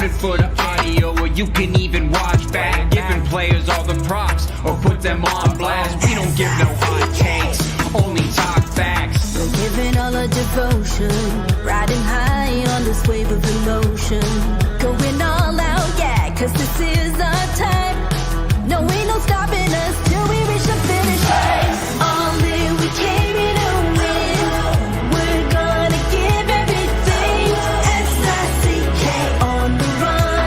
it for the audio, or you can even watch back. Giving players all the props, or put them on blast. We don't give no hot takes, only talk facts. We're giving all our devotion, riding high on this wave of emotion. Going all out, yeah, cause this is our time. No, ain't no stopping us till we reach the finish line. All in, we came here to win. We're gonna give everything. S-I-C-K on the run.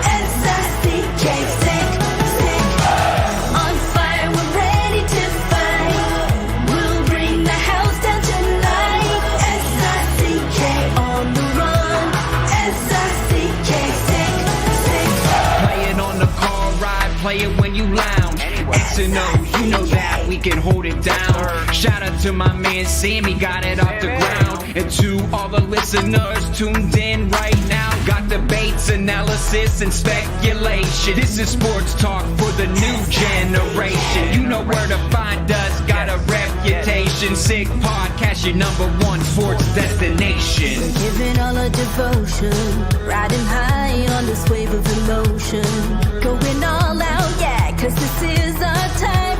S-I-C-K, sick. On fire, we're ready to fight. We'll bring the house down tonight. S-I-C-K on the run. S-I-C-K, sick. Play it on the car ride, play it when you lounge. X and O, you know that we can hold it down. Shout out to my man Sammy, got it off the ground. And to all the listeners tuned in right now, got debates, analysis, and speculation. This is sports talk for the new generation. You know where to find us, got a reputation. Sick podcast, your #1 sports destination. Giving all our devotion, riding high on this wave of emotion. Going all out, yeah, cause this is our time.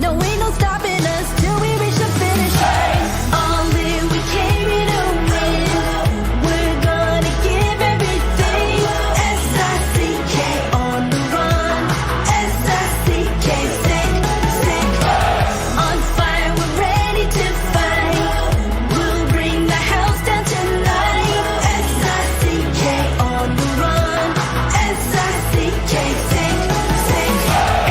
No, ain't no stopping us till we reach the finish line. All in, we came here to win. We're gonna give everything. S-I-C-K on the run. S-I-C-K, sick. On fire, we're ready to fight. We'll bring the house down tonight. S-I-C-K on the run. S-I-C-K, sick.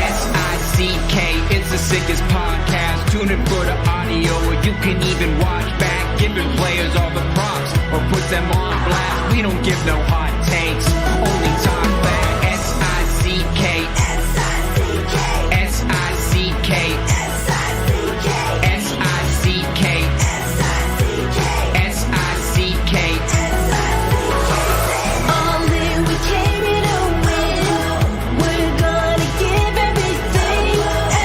S-I-C-K, it's the sickest podcast. Tune in for the audio, or you can even watch back. Giving players all the props, or put them on blast. We don't give no hot takes, only talk back. S-I-C-K, S-I-C-K, S-I-C-K, S-I-C-K, S-I-C-K, S-I-C-K, S-I-C-K. All in, we came here to win. We're gonna give everything.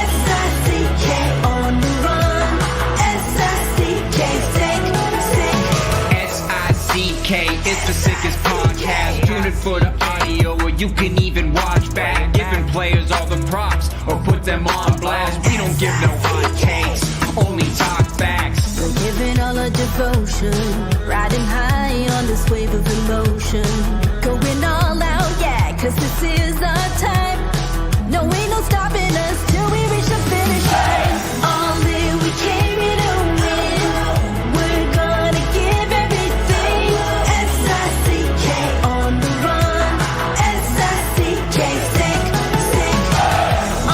S-I-C-K on the run. S-I-C-K, sick. S-I-C-K, it's the sickest podcast. Tune in for the audio, or you can even watch back. Giving players all the props, or put them on blast. We don't give no hot takes, only talk facts. We're giving all our devotion, riding high on this wave of emotion. Going all out, yeah, cause this is our time. No, ain't no stopping us till we reach the finish line. All in, we came here to win. We're gonna give everything. S-I-C-K on the run. S-I-C-K, sick.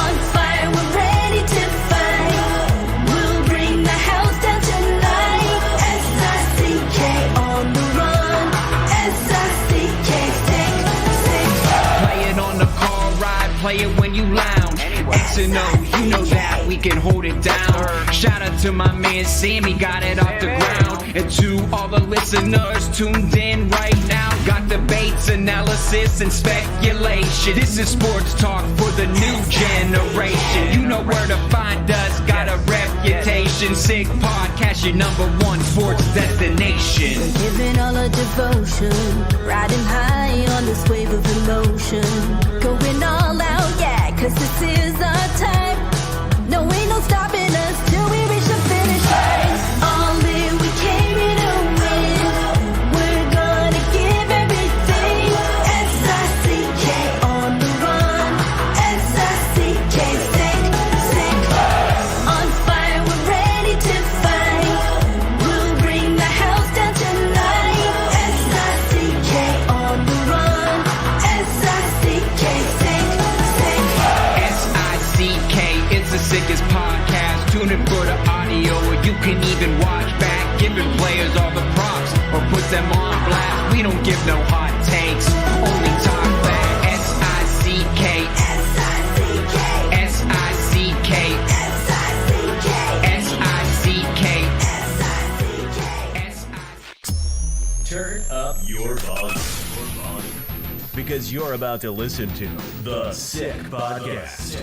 On fire, we're ready to fight. We'll bring the house down tonight. S-I-C-K on the run. S-I-C-K, sick. Play it on the car ride, play it when you lounge. X and O, you know that we can hold it down. Shout out to my man Sammy, got it off the ground. And to all the listeners tuned in right now, got debates, analysis, and speculation. This is sports talk for the new generation. You know where to find us, got a reputation. Sick podcast, your #1 sports destination. Giving all our devotion, riding high on this wave of emotion. Going all out, yeah, cause this is our time. No, ain't no stopping us till we reach the finish line. All in, we came here to win. We're gonna give everything. S-I-C-K on the run. S-I-C-K, sick. On fire, we're ready to fight. We'll bring the house down tonight. S-I-C-K on the run. S-I-C-K, sick. S-I-C-K, it's the sickest podcast. Tune in for the audio, or you can even watch back. Giving players all the props, or put them on blast. We don't give no hot takes, only talk back. S-I-C-K, S-I-C-K, S-I-C-K, S-I-C-K, S-I-C-K, S-I-C-K. Turn up your volume. Because you're about to listen to The Sick Podcast.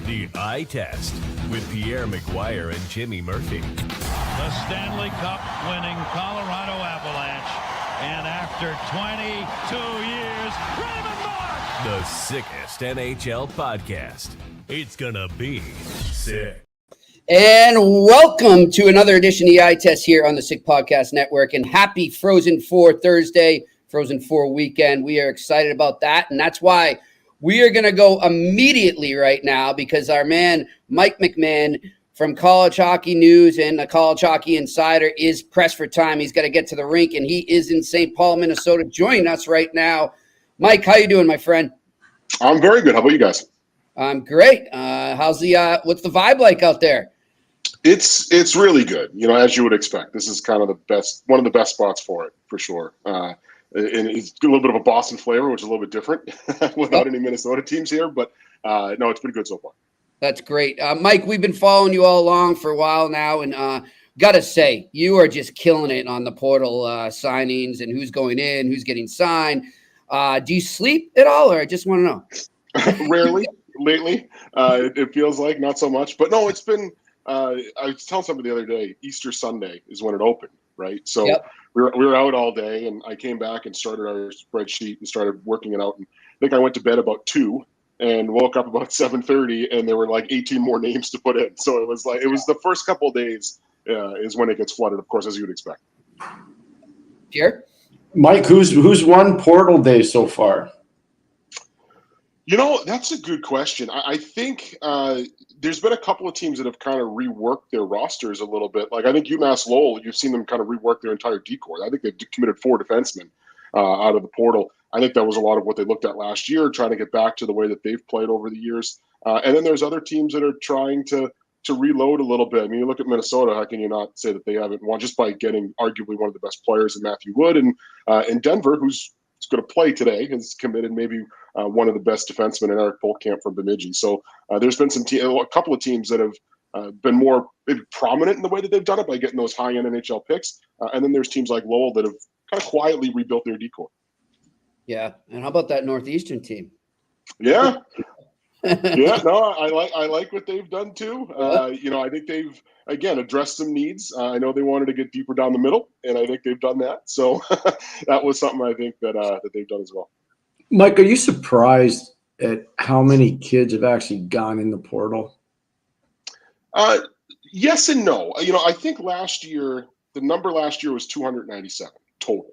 The Eye Test with Pierre McGuire and Jimmy Murphy. The Stanley Cup winning Colorado Avalanche And after 22 years, Raymond Mark! The sickest NHL podcast. It's gonna be sick. And welcome to another edition of the Eye Test here on the Sick Podcast Network. And happy Frozen 4 Thursday, Frozen 4 weekend. We are excited about that. And that's why we are going to go immediately right now, because our man, Mike McMahon from College Hockey News and the College Hockey Insider, is pressed for time. He's got to get to the rink, and he is in St. Paul, Minnesota, joining us right now. Mike, how you doing, my friend? I'm very good. How about you guys? I'm great. What's the vibe like out there? It's really good. You know, as you would expect. This is kind of one of the best spots for it, for sure. And it's a little bit of a Boston flavor, which is a little bit different without any Minnesota teams here. But no, it's been good so far. That's great. Mike, we've been following you all along for a while now. And got to say, you are just killing it on the portal signings and who's going in, who's getting signed. Do you sleep at all, or I just want to know? Rarely. Lately, it feels like not so much. But no, it's been I was telling somebody the other day, Easter Sunday is when it opened, right? So we were out all day, and I came back and started our spreadsheet and started working it out. And I think I went to bed about 2 and woke up about 7:30, and there were like 18 more names to put in. So it was the first couple of days is when it gets flooded, of course, as you would expect. Pierre? Mike, who's won portal day so far? You know, that's a good question. I think there's been a couple of teams that have kind of reworked their rosters a little bit. Like I think UMass Lowell, you've seen them kind of rework their entire decor. I think they've committed 4 defensemen out of the portal. I think that was a lot of what they looked at last year, trying to get back to the way that they've played over the years. And then there's other teams that are trying to reload a little bit. I mean, you look at Minnesota, how can you not say that they haven't won just by getting arguably one of the best players in Matthew Wood, and in Denver, who's going to play today, has committed maybe one of the best defensemen in Eric Polkamp from Bemidji. So there's been a couple of teams that have been more maybe prominent in the way that they've done it by getting those high-end NHL picks. And then there's teams like Lowell that have kind of quietly rebuilt their decor. Yeah. And how about that Northeastern team? Yeah. Yeah, no, I like what they've done too. You know, I think they've again addressed some needs. I know they wanted to get deeper down the middle, and I think they've done that. So that was something I think that they've done as well. Mike, are you surprised at how many kids have actually gone in the portal? Yes and no. You know, I think the number last year was 297 total.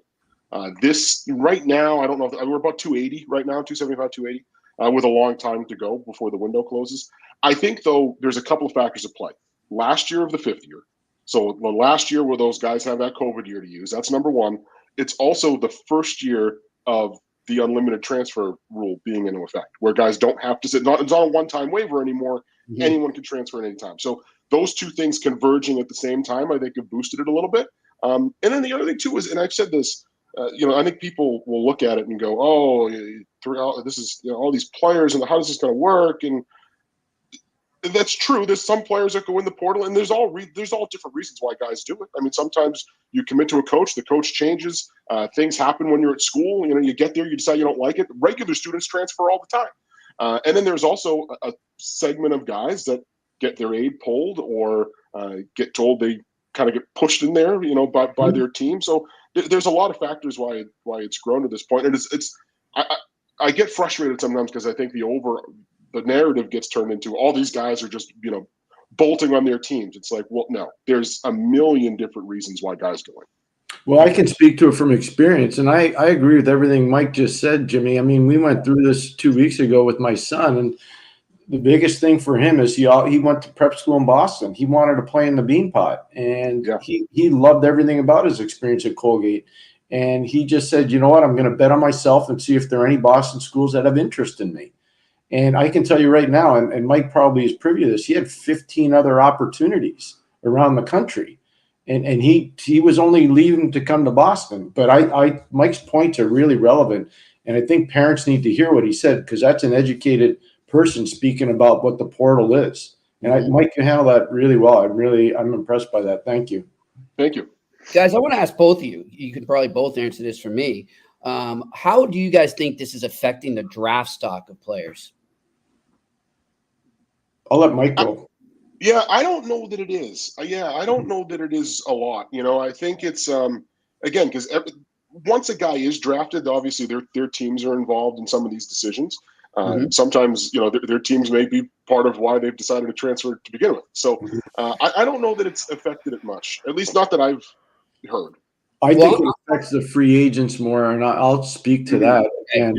This right now, I don't know. We're about 280 right now, 275, 280. With a long time to go before the window closes. I think, though, there's a couple of factors at play. Last year of the 5th year. So the last year where those guys have that COVID year to use, that's number one. It's also the first year of the unlimited transfer rule being in effect, where guys don't have to sit. It's not a one-time waiver anymore. Mm-hmm. Anyone can transfer at any time. So those two things converging at the same time, I think, have boosted it a little bit. And then the other thing, too, is, and I've said this, you know, I think people will look at it and go, "Oh, this is all these players, and how is this going to work?" And that's true. There's some players that go in the portal, and there's all different reasons why guys do it. I mean, sometimes you commit to a coach, the coach changes, things happen when you're at school. You know, you get there, you decide you don't like it. Regular students transfer all the time, and then there's also a segment of guys that get their aid pulled or get told they kind of get pushed in there, you know, by their team. So there's a lot of factors why it's grown to this point, and I get frustrated sometimes because I think the narrative gets turned into all these guys are just, you know, bolting on their teams. It's like, well, no, there's a million different reasons why guys do it. Well, I can speak to it from experience, and I agree with everything Mike just said, Jimmy. I mean, we went through this 2 weeks ago with my son, and the biggest thing for him is he went to prep school in Boston. He wanted to play in the Beanpot, and he loved everything about his experience at Colgate. And he just said, you know what, I'm going to bet on myself and see if there are any Boston schools that have interest in me. And I can tell you right now, and Mike probably is privy to this, he had 15 other opportunities around the country. And he was only leaving to come to Boston. But Mike's points are really relevant. And I think parents need to hear what he said, because that's an educated person speaking about what the portal is. And Mike can handle that really well. I'm impressed by that. Thank you. Thank you. Guys, I want to ask both of you. You could probably both answer this for me. How do you guys think this is affecting the draft stock of players? I'll let Mike go. Yeah, I don't know that it is. I don't know that it is a lot. You know, I think it's again, because once a guy is drafted, obviously their teams are involved in some of these decisions. Sometimes, their teams may be part of why they've decided to transfer to begin with. So I don't know that it's affected it much, at least not that I've heard. I think it affects the free agents more, and I'll speak to that. And,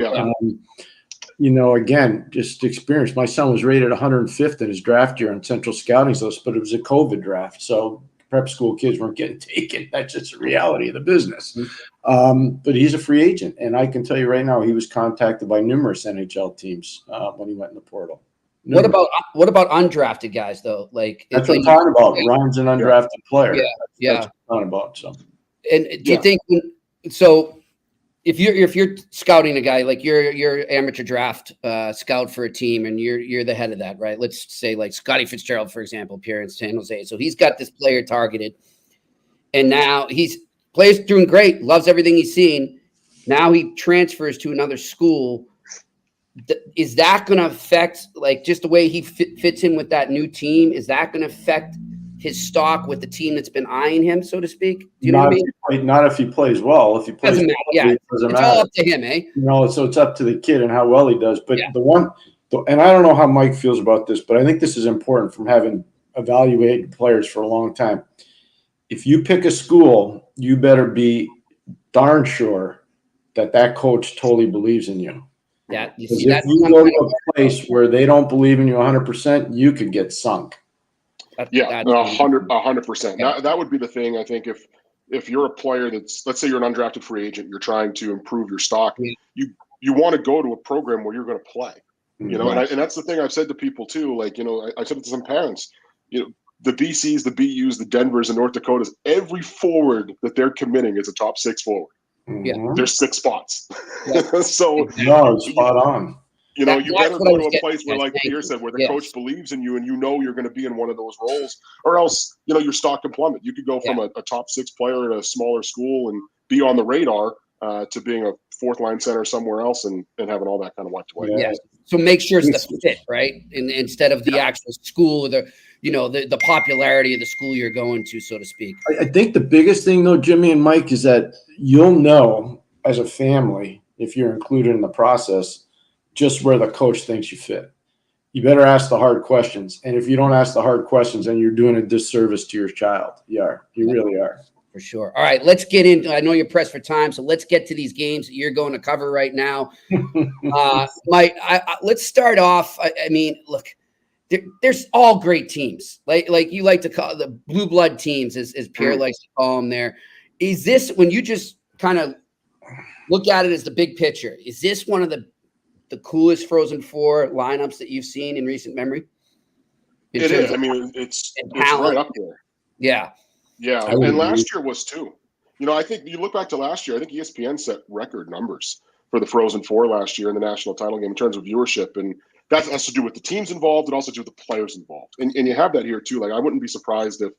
again, just experience. My son was rated 105th in his draft year on Central Scouting's list, but it was a COVID draft. So prep school kids weren't getting taken. That's just the reality of the business. But he's a free agent. And I can tell you right now, he was contacted by numerous NHL teams when he went in the portal. What about undrafted guys though? That's what I'm talking about. Ryan's an undrafted player. Yeah. That's what I'm talking about. So. And do you think so? If you're scouting a guy, like you're amateur draft scout for a team, and you're the head of that, right? Let's say like Scotty Fitzgerald, for example, Pierre in San Jose. So he's got this player targeted, and now player's doing great, loves everything he's seen. Now he transfers to another school. Is that going to affect like just the way he fits in with that new team? Is that going to affect his stock with the team that's been eyeing him, so to speak? Do you know what I mean? Not if he plays well. If he plays doesn't matter. It doesn't it's matter. all up to him, eh? So it's up to the kid and how well he does. But and I don't know how Mike feels about this, but I think this is important from having evaluated players for a long time. If you pick a school, you better be darn sure that coach totally believes in you. Yeah, if you go to a place where they don't believe in you 100%, you could get sunk. 100%. That would be the thing. I think if you're a player let's say you're an undrafted free agent, you're trying to improve your stock, you want to go to a program where you're going to play. And that's the thing I've said to people too. Like, I said it to some parents. The BCs, the BUs, the Denvers, and North Dakotas, every forward that they're committing is a top 6 forward. There's 6 spots. So spot on. You better go to a place where, like Pierre said, where the coach believes in you and you're going to be in one of those roles, or else, your stock can plummet. You could go from a top 6 player at a smaller school and be on the radar to being a 4th line center somewhere else and having all that kind of wiped away. Yeah. So make sure it's the fit, right? Instead of the actual school or the popularity of the school you're going to, so to speak. I think the biggest thing though, Jimmy and Mike, is that you'll know as a family, if you're included in the process, just where the coach thinks you fit. You better ask the hard questions. And if you don't ask the hard questions, then you're doing a disservice to your child. You really are. For sure. All right, let's get into, I know you're pressed for time, so let's get to these games that you're going to cover right now. Mike, let's start off. I mean, look, there's all great teams. Like you like to call the blue blood teams, as Pierre likes to call them there. Is this, when you just kind of look at it as the big picture, is this one of the coolest Frozen Four lineups that you've seen in recent memory? It is. I mean, it's right up there. Yeah. Yeah. And last year was too. I think you look back to last year, I think ESPN set record numbers for the Frozen Four last year in the national title game in terms of viewership. And that has to do with the teams involved and also to do with the players involved. And you have that here too. Like, I wouldn't be surprised if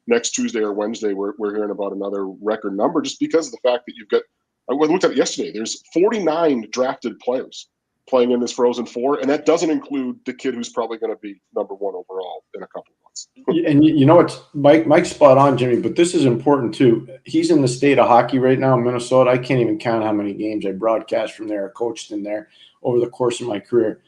next Tuesday or Wednesday we're hearing about another record number, just because of the fact that you've got, I looked at it yesterday, there's 49 drafted players playing in this Frozen Four, and that doesn't include the kid who's probably going to be number 1 overall in a couple of months. And it's Mike's spot on, Jimmy, but this is important too. He's in the state of hockey right now in Minnesota. I can't even count how many games I broadcast from there, coached in there over the course of my career.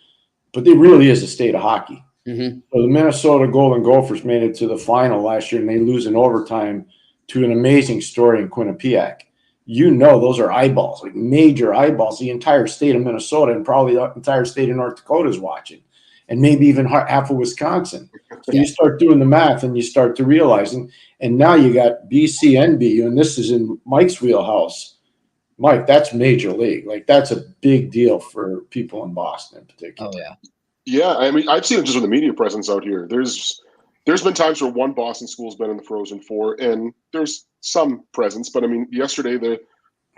But it really is a state of hockey. Mm-hmm. So the Minnesota Golden Gophers made it to the final last year, and they lose in overtime to an amazing story in Quinnipiac. Those are eyeballs, like major eyeballs. The entire state of Minnesota and probably the entire state of North Dakota is watching, and maybe even half of Wisconsin. So you start doing the math and you start to realize, and now you got BC and BU, and this is in Mike's wheelhouse. Mike, that's major league. Like, that's a big deal for people in Boston in particular. Oh, yeah. Yeah, I mean, I've seen it just with the media presence out here. There's been times where one Boston school's been in the Frozen Four, and there's some presence. But I mean, yesterday the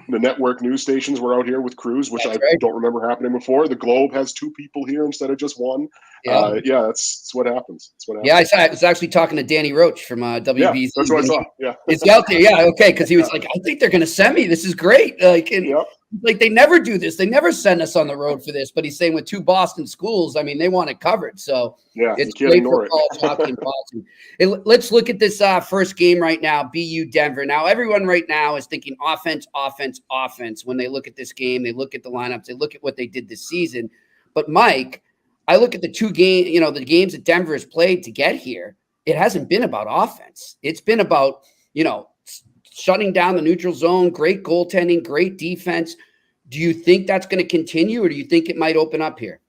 network news stations were out here with crews, which don't remember happening before. The Globe has 2 people here instead of just 1. That's what happens. Yeah, I was actually talking to Danny Roach from WBZ. Yeah, that's what I saw. Yeah, it's out there. Yeah, okay, because he was like, I think they're going to send me. This is great. Like, and Like they never do this. They never send us on the road for this. But he's saying with 2 Boston schools, I mean, they want it covered. So Yeah, it's you can't great ignore for college hockey in Boston. Let's look at this first game right now, BU Denver. Now, everyone right now is thinking offense, offense, offense. When they look at this game, they look at the lineups, they look at what they did this season. But Mike, I look at the the games that Denver has played to get here. It hasn't been about offense. It's been about, shutting down the neutral zone, great goaltending, great defense. Do you think that's going to continue, or do you think it might open up here?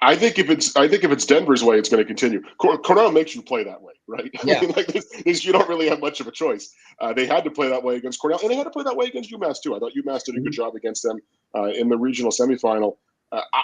I think if it's Denver's way, it's going to continue. Cornell makes you play that way, right? Yeah. You don't really have much of a choice. They had to play that way against Cornell, and they had to play that way against UMass too. I thought UMass did a good job against them in the regional semifinal.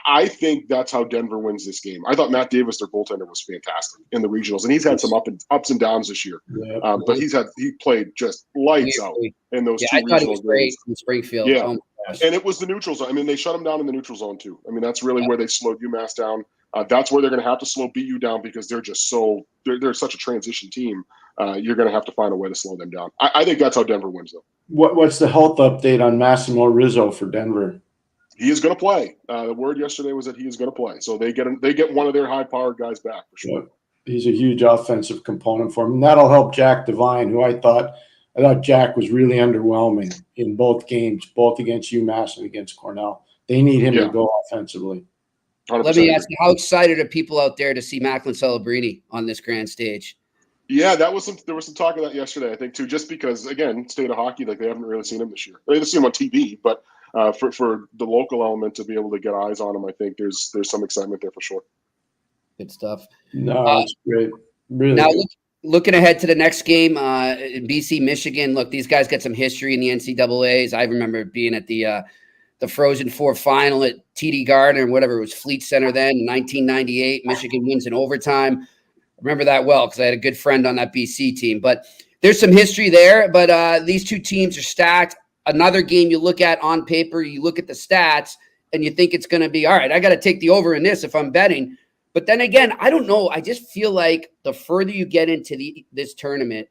I think that's how Denver wins this game. I thought Matt Davis, their goaltender, was fantastic in the regionals, and he's had some ups and downs this year. Yeah. But he played just lights out in those 2 I thought he was regional great games. in Springfield. Yeah. Oh my gosh. And it was the neutral zone. I mean, they shut him down in the neutral zone too. I mean, that's really where they slowed UMass down. That's where they're going to have to slow BU down because they're just they're such a transition team. You're going to have to find a way to slow them down. I think that's how Denver wins, though. What's the health update on Massimo Rizzo for Denver? He is going to play. The word yesterday was that he is going to play. So they get one of their high-powered guys back for sure. Yeah. He's a huge offensive component for him. And that'll help Jack Devine, who I thought Jack was really underwhelming in both games, both against UMass and against Cornell. They need him to go offensively. 100%. Let me ask you, how excited are people out there to see Macklin Celebrini on this grand stage? Yeah, there was some talk of that yesterday, I think, too, just because, again, state of hockey, they haven't really seen him this year. They've seen him on TV, but for the local element to be able to get eyes on him, I think there's some excitement there for sure. Good stuff. No, it's great. Really. Now, looking ahead to the next game, BC, Michigan. Look, these guys got some history in the NCAAs. I remember being at the Frozen Four final at TD Garden or whatever it was, Fleet Center then in 1998. Michigan wins in overtime. I remember that well because I had a good friend on that BC team. But there's some history there. But these 2 teams are stacked. Another game you look at on paper, you look at the stats, and you think it's going to be, all right, I got to take the over in this if I'm betting. But then again, I don't know. I just feel like the further you get into this tournament,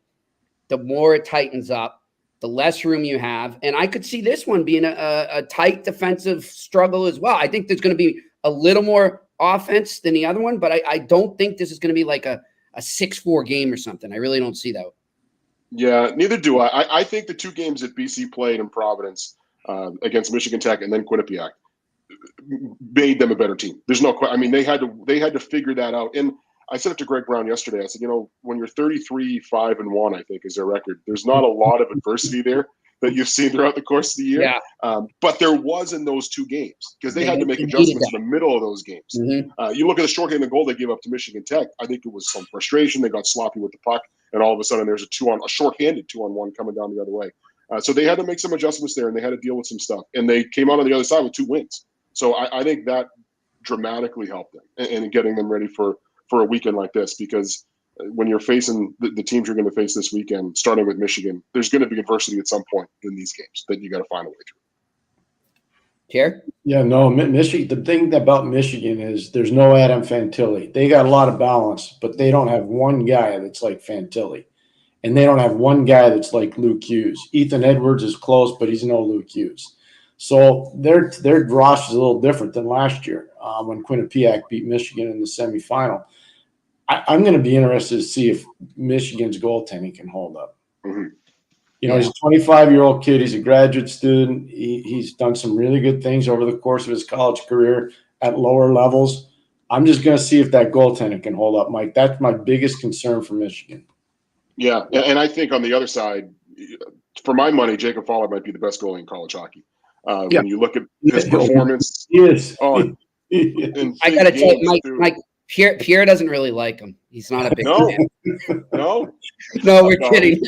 the more it tightens up, the less room you have. And I could see this one being a tight defensive struggle as well. I think there's going to be a little more offense than the other one, but I don't think this is going to be like a 6-4 game or something. I really don't see that. Yeah, neither do I. I think the 2 games that BC played in Providence against Michigan Tech and then Quinnipiac made them a better team. There's no question. I mean, they had to figure that out. And I said it to Greg Brown yesterday. I said, when you're 33-5-1, I think is their record. There's not a lot of adversity there that you've seen throughout the course of the year. Yeah. But there was in those 2 games because they had to make adjustments in the middle of those games. Mm-hmm. You look at the shorthanded goal they gave up to Michigan Tech. I think it was some frustration. They got sloppy with the puck, and all of a sudden there's a shorthanded 2-on-1 coming down the other way. So they had to make some adjustments there, and they had to deal with some stuff. And they came out on the other side with 2 wins. So I think that dramatically helped them in getting them ready for a weekend like this, because when you're facing the teams you're going to face this weekend, starting with Michigan, there's going to be adversity at some point in these games that you got to find a way through. Pierre? Yeah, no, Michigan. The thing about Michigan is there's no Adam Fantilli. They got a lot of balance, but they don't have one guy that's like Fantilli, and they don't have one guy that's like Luke Hughes. Ethan Edwards is close, but he's no Luke Hughes. So their roster is a little different than last year when Quinnipiac beat Michigan in the semifinal. I'm going to be interested to see if Michigan's goaltending can hold up. Mm-hmm. He's a 25-year-old kid. He's a graduate student. He's done some really good things over the course of his college career at lower levels. I'm just going to see if that goaltending can hold up, Mike. That's my biggest concern for Michigan. Yeah, and I think on the other side, for my money, Jacob Fowler might be the best goalie in college hockey. When you look at his performance. Yes. I got to tell you, Mike, Pierre doesn't really like him. He's not a big fan. No, we're kidding.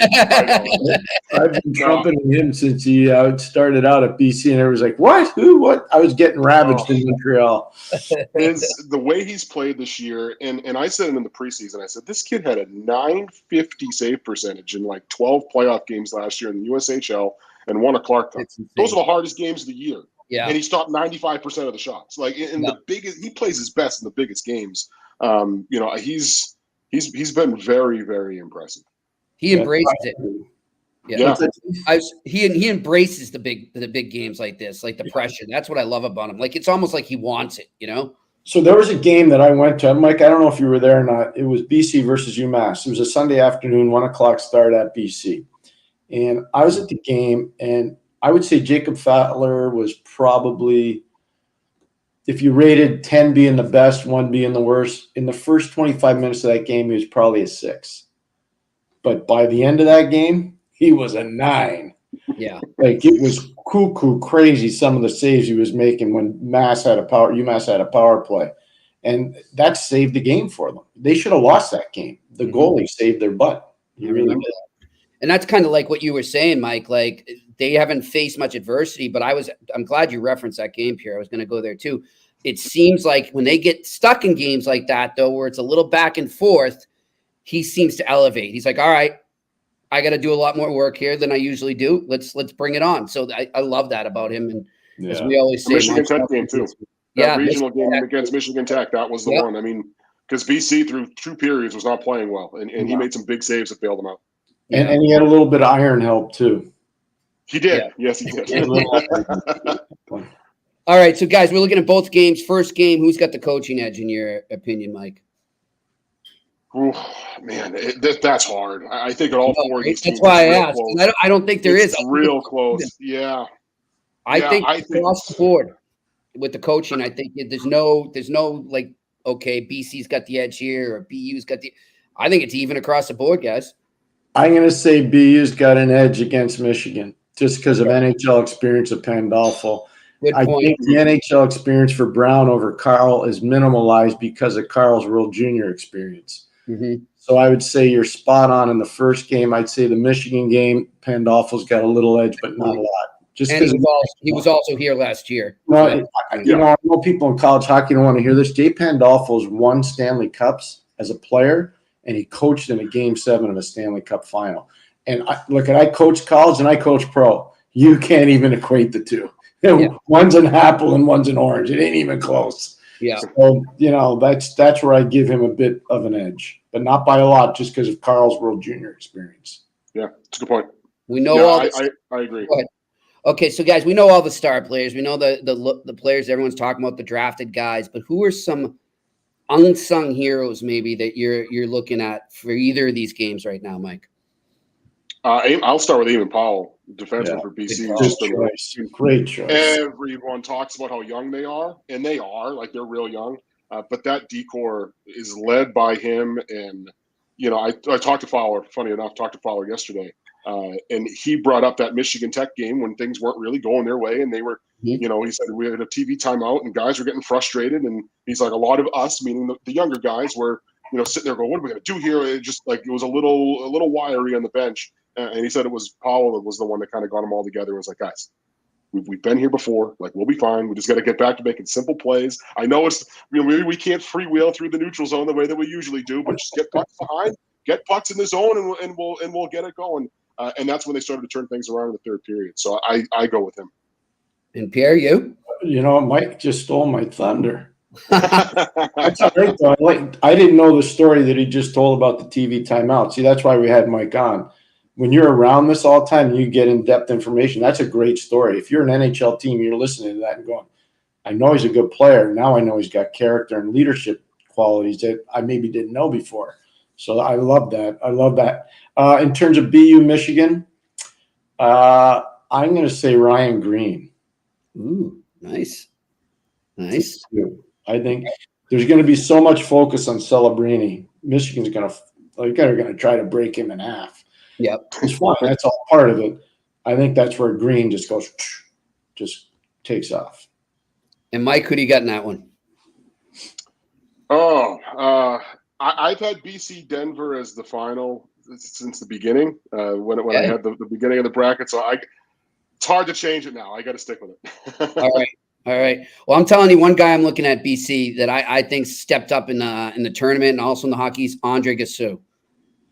I've been trumpeting him since he started out at BC, and everyone's like, "What? Who? What?" I was getting ravaged in Montreal. The way he's played this year, and I said it in the preseason. I said this kid had a .950 save percentage in like 12 playoff games last year in the USHL, and won a Clark Cup. Those are the hardest games of the year. Yeah, and he stopped 95% of the shots. Like in the biggest, he plays his best in the biggest games. He's been very, very impressive. He embraces it. Yeah. He embraces the big games like this, like the pressure. That's what I love about him. Like, it's almost like he wants it, you know? So there was a game that I went to. Mike, I don't know if you were there or not. It was BC versus UMass. It was a Sunday afternoon, 1:00 start at BC. And I was at the game, and I would say Jacob Fowler was probably, if you rated 10 being the best, 1 being the worst, in the first 25 minutes of that game, he was probably a 6. But by the end of that game, he was a 9. Yeah. Like, it was cuckoo crazy, some of the saves he was making when UMass had a power play. And that saved the game for them. They should have lost that game. The goalie saved their butt. I remember that. And that's kind of like what you were saying, Mike. Like, they haven't faced much adversity, but I'm glad you referenced that game, Pierre. I was going to go there too. It seems like when they get stuck in games like that, though, where it's a little back and forth, he seems to elevate. He's like, all right, I got to do a lot more work here than I usually do. Let's bring it on. So I love that about him. And as we always say, Michigan Tech game too. Yeah, regional game against Michigan Tech, that was the one. I mean, because BC through 2 periods was not playing well, and he made some big saves that bailed him out. And he had a little bit of iron help too. He did. Yeah. Yes, he did. All right, so guys, we're looking at both games. First game, who's got the coaching edge in your opinion, Mike? Ooh, man, that's hard. I think at all 4 of these teams. That's why I asked. I don't think there is. It's real close. Yeah. I think across the board with the coaching, I think there's no like, okay, BC's got the edge here or BU's got the. I think it's even across the board, guys. I'm going to say BU's got an edge against Michigan just because of NHL experience of Pandolfo. I think the NHL experience for Brown over Carl is minimalized because of Carl's World Junior experience. Mm-hmm. So I would say you're spot on in the first game. I'd say the Michigan game, Pandolfo's got a little edge, but not a lot. Just because he was also here last year. Well, I know people in college hockey don't want to hear this. Jay Pandolfo's won Stanley Cups as a player, and he coached in a Game 7 of a Stanley Cup final. And I coach college and I coach pro. You can't even equate the two. One's an apple and one's an orange. It ain't even close. Yeah. So, that's where I give him a bit of an edge, but not by a lot, just because of Carl's World Junior experience. Yeah, that's a good point. We know all this. I agree. Go ahead. Okay, so guys, we know all the star players. We know the players everyone's talking about, the drafted guys, but who are some unsung heroes maybe that you're looking at for either of these games right now, Mike? I'll start with Eamon Powell, defenseman for BC. Great choice. Everyone talks about how young they are, and they are, like, they're real young. But that decor is led by him. And, I talked to Fowler, yesterday. And he brought up that Michigan Tech game when things weren't really going their way. And they were, he said we had a TV timeout and guys were getting frustrated. And he's like, a lot of us, meaning the younger guys, were, sitting there going, what are we going to do here? It just like, it was a little wiry on the bench. And he said it was Powell that was the one that kind of got them all together. It was like, guys, we've been here before. Like, we'll be fine. We just got to get back to making simple plays. I know it's, we can't freewheel through the neutral zone the way that we usually do, but just get pucks behind, get pucks in the zone, and we'll get it going. And that's when they started to turn things around in the third period. So I go with him. And Pierre, you? Mike just stole my thunder. That's all right, though. I didn't know the story that he just told about the TV timeout. See, that's why we had Mike on. When you're around this all the time, you get in-depth information. That's a great story. If you're an NHL team, you're listening to that and going, I know he's a good player. Now I know he's got character and leadership qualities that I maybe didn't know before. So I love that. In terms of BU Michigan, I'm going to say Ryan Green. Ooh, nice. I think there's going to be so much focus on Celebrini. Michigan's going to try to break him in half. Yep. It's fine. That's all part of it. I think that's where Green just takes off. And Mike, who do you got in that one? I've had BC Denver as the final since the beginning, when I had the beginning of the bracket. So it's hard to change it now. I got to stick with it. All right. Well, I'm telling you, one guy I'm looking at BC that I think stepped up in the tournament and also in the hockey's Andre Gassou.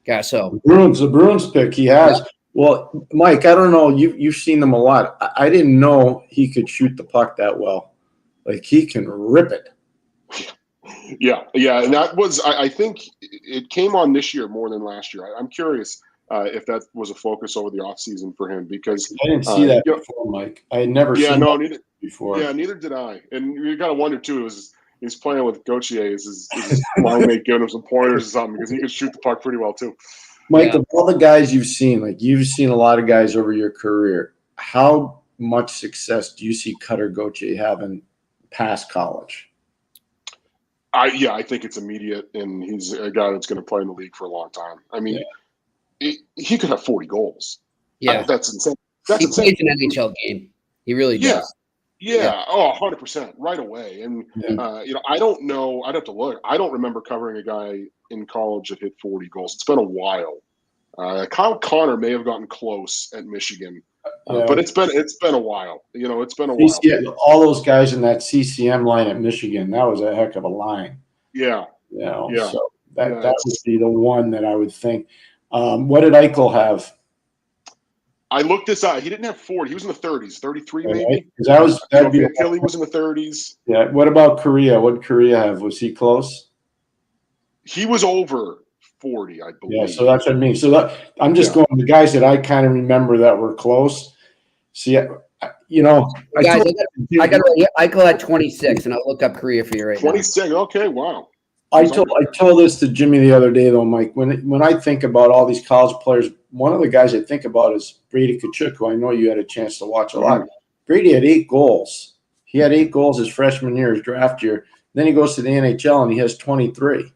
The Bruins pick he has. Yeah. Well, Mike, I don't know. You've seen them a lot. I didn't know he could shoot the puck that well. Like, he can rip it. Yeah. And that was, I think it came on this year more than last year. I'm curious. if that was a focus over the offseason for him, because I didn't see that before, Mike. I had never seen that before. Yeah, neither did I. And you got to wonder too, he's playing with Gauthier, is his line mate giving him some pointers or something, because he could shoot the puck pretty well too. Mike, of all the guys you've seen, like you've seen a lot of guys over your career, how much success do you see Cutter Gauthier having past college? I think it's immediate, and he's a guy that's going to play in the league for a long time. I mean, he could have 40 goals. Yeah. That's insane. He plays an NHL game. He really does. Yeah. Oh, 100% right away. And, I don't know. I'd have to look. I don't remember covering a guy in college that hit 40 goals. It's been a while. Kyle Connor may have gotten close at Michigan, but it's been a while. It's been a while. Yeah, all those guys in that CCM line at Michigan, that was a heck of a line. Yeah. So that would be the one that I would think. What did Eichel have? I looked this up. He didn't have 40. He was in the 30s, 33 maybe. Right. Kelly was in the 30s. Yeah. What about Korea? What did Korea have? Was he close? He was over 40, I believe. Yeah, so that's what I mean. So I'm just going the guys that I kind of remember that were close. See, guys, Eichel had 26, and I'll look up Korea for you right 26. Okay, wow. I told this to Jimmy the other day, though, Mike. When I think about all these college players, one of the guys I think about is Brady Tkachuk, who I know you had a chance to watch a lot. Brady had 8 goals. He had 8 goals his freshman year, his draft year. Then he goes to the NHL, and he has 23.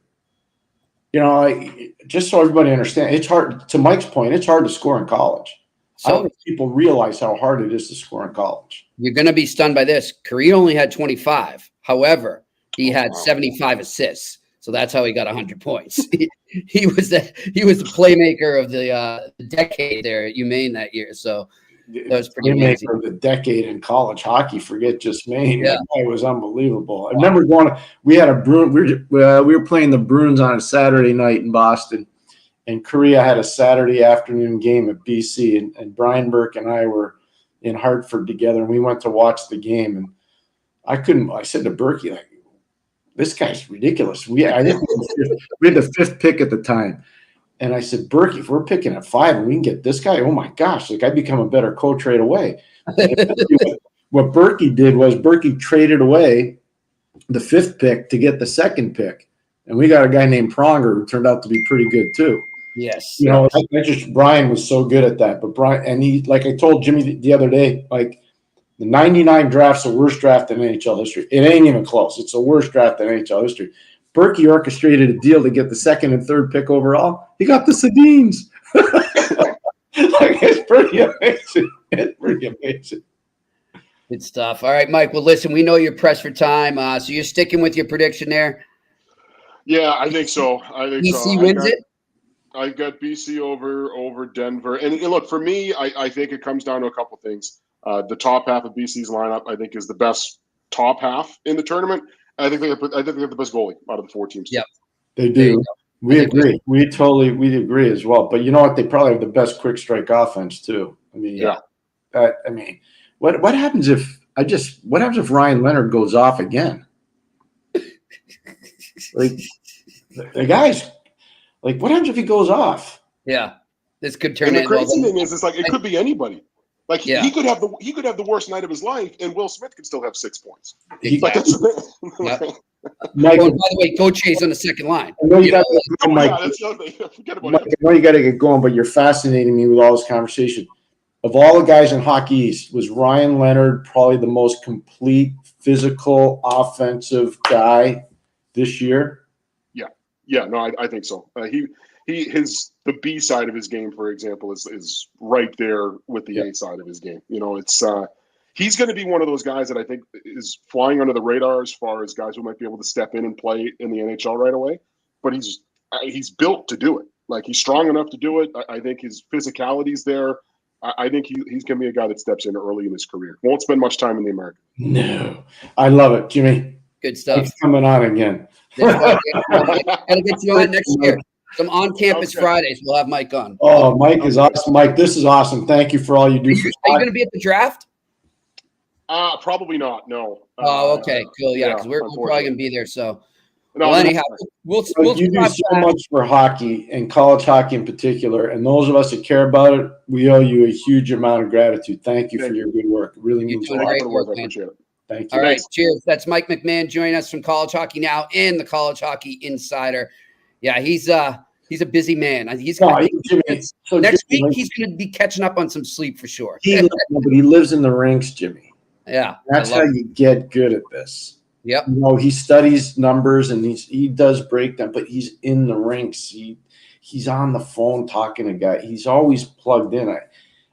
Just so everybody understands, it's hard. To Mike's point, it's hard to score in college. So, I don't think people realize how hard it is to score in college. You're going to be stunned by this. Korea only had 25. However, he had 75 assists. So that's how he got 100 points. He was the playmaker of the decade there at UMaine that year. So that was pretty amazing. Playmaker of the decade in college hockey. Forget just Maine. Yeah. That guy was unbelievable. I remember we had a Bruin. We were playing the Bruins on a Saturday night in Boston, and Korea had a Saturday afternoon game at BC, and Brian Burke and I were in Hartford together, and we went to watch the game, and I said to Burke, like, this guy's ridiculous. We had the 5th pick at the time. And I said, Berkey, if we're picking at 5 and we can get this guy, oh my gosh, like I become a better coach right away. What Berkey did was Berkey traded away the 5th pick to get the 2nd pick. And we got a guy named Pronger who turned out to be pretty good too. Yes. Brian was so good at that. But Brian, and he, like I told Jimmy the other day, like, the 99 draft's the worst draft in NHL history. It ain't even close. It's the worst draft in NHL history. Berkey orchestrated a deal to get the 2nd and 3rd pick overall. He got the Sedins. It's pretty amazing. It's pretty amazing. Good stuff. All right, Mike. Well, listen, we know you're pressed for time. So you're sticking with your prediction there? Yeah, I think so. BC wins it? I've got BC over Denver. And look, for me, I think it comes down to a couple things. The top half of BC's lineup, I think, is the best top half in the tournament. I think they have the best goalie out of the 4 teams. Yep, they do. We agree. We agree as well. But you know what? They probably have the best quick strike offense too. I mean, what happens if Ryan Leonard goes off again? Like the guys, like what happens if he goes off? Yeah, this could turn. And the crazy thing is, it's like it could be anybody. Like he could have the worst night of his life, and Will Smith could still have 6 points. Like that's Yep. Mike, by the way, Gautier's on the 2nd line. I know you got to get going, but you're fascinating me with all this conversation. Of all the guys in Hockey East, was Ryan Leonard probably the most complete, physical, offensive guy this year? Yeah, no, I think so. The B side of his game, for example, is right there with the A side of his game. It's he's going to be one of those guys that I think is flying under the radar as far as guys who might be able to step in and play in the NHL right away. But he's built to do it. Like he's strong enough to do it. I think his physicality's there. I think he's going to be a guy that steps in early in his career. Won't spend much time in the American. No, I love it, Jimmy. Good stuff. He's coming on again. Gotta get you on next year. Some on-campus Fridays. We'll have Mike on. Oh, Mike is awesome. Mike, this is awesome. Thank you for all you do. Are you going to be at the draft? Probably not. No. Oh, okay, cool. Yeah, because we're probably going to be there. So, No, Well, anyhow, we'll You do so much for hockey and college hockey in particular, and those of us that care about it, we owe you a huge amount of gratitude. Thank you for your good work. It really means a lot. great work, I man. appreciate it. Thank you. All right, cheers. That's Mike McMahon joining us from College Hockey Now and the College Hockey Insider. Yeah, he's a busy man. He's gonna next week he's going to be catching up on some sleep for sure. But he lives in the rinks, Jimmy. Yeah, that's how you get good at this. Yep. You know, he studies numbers and he does break them, but he's in the rinks. He's on the phone talking to guys. He's always plugged in.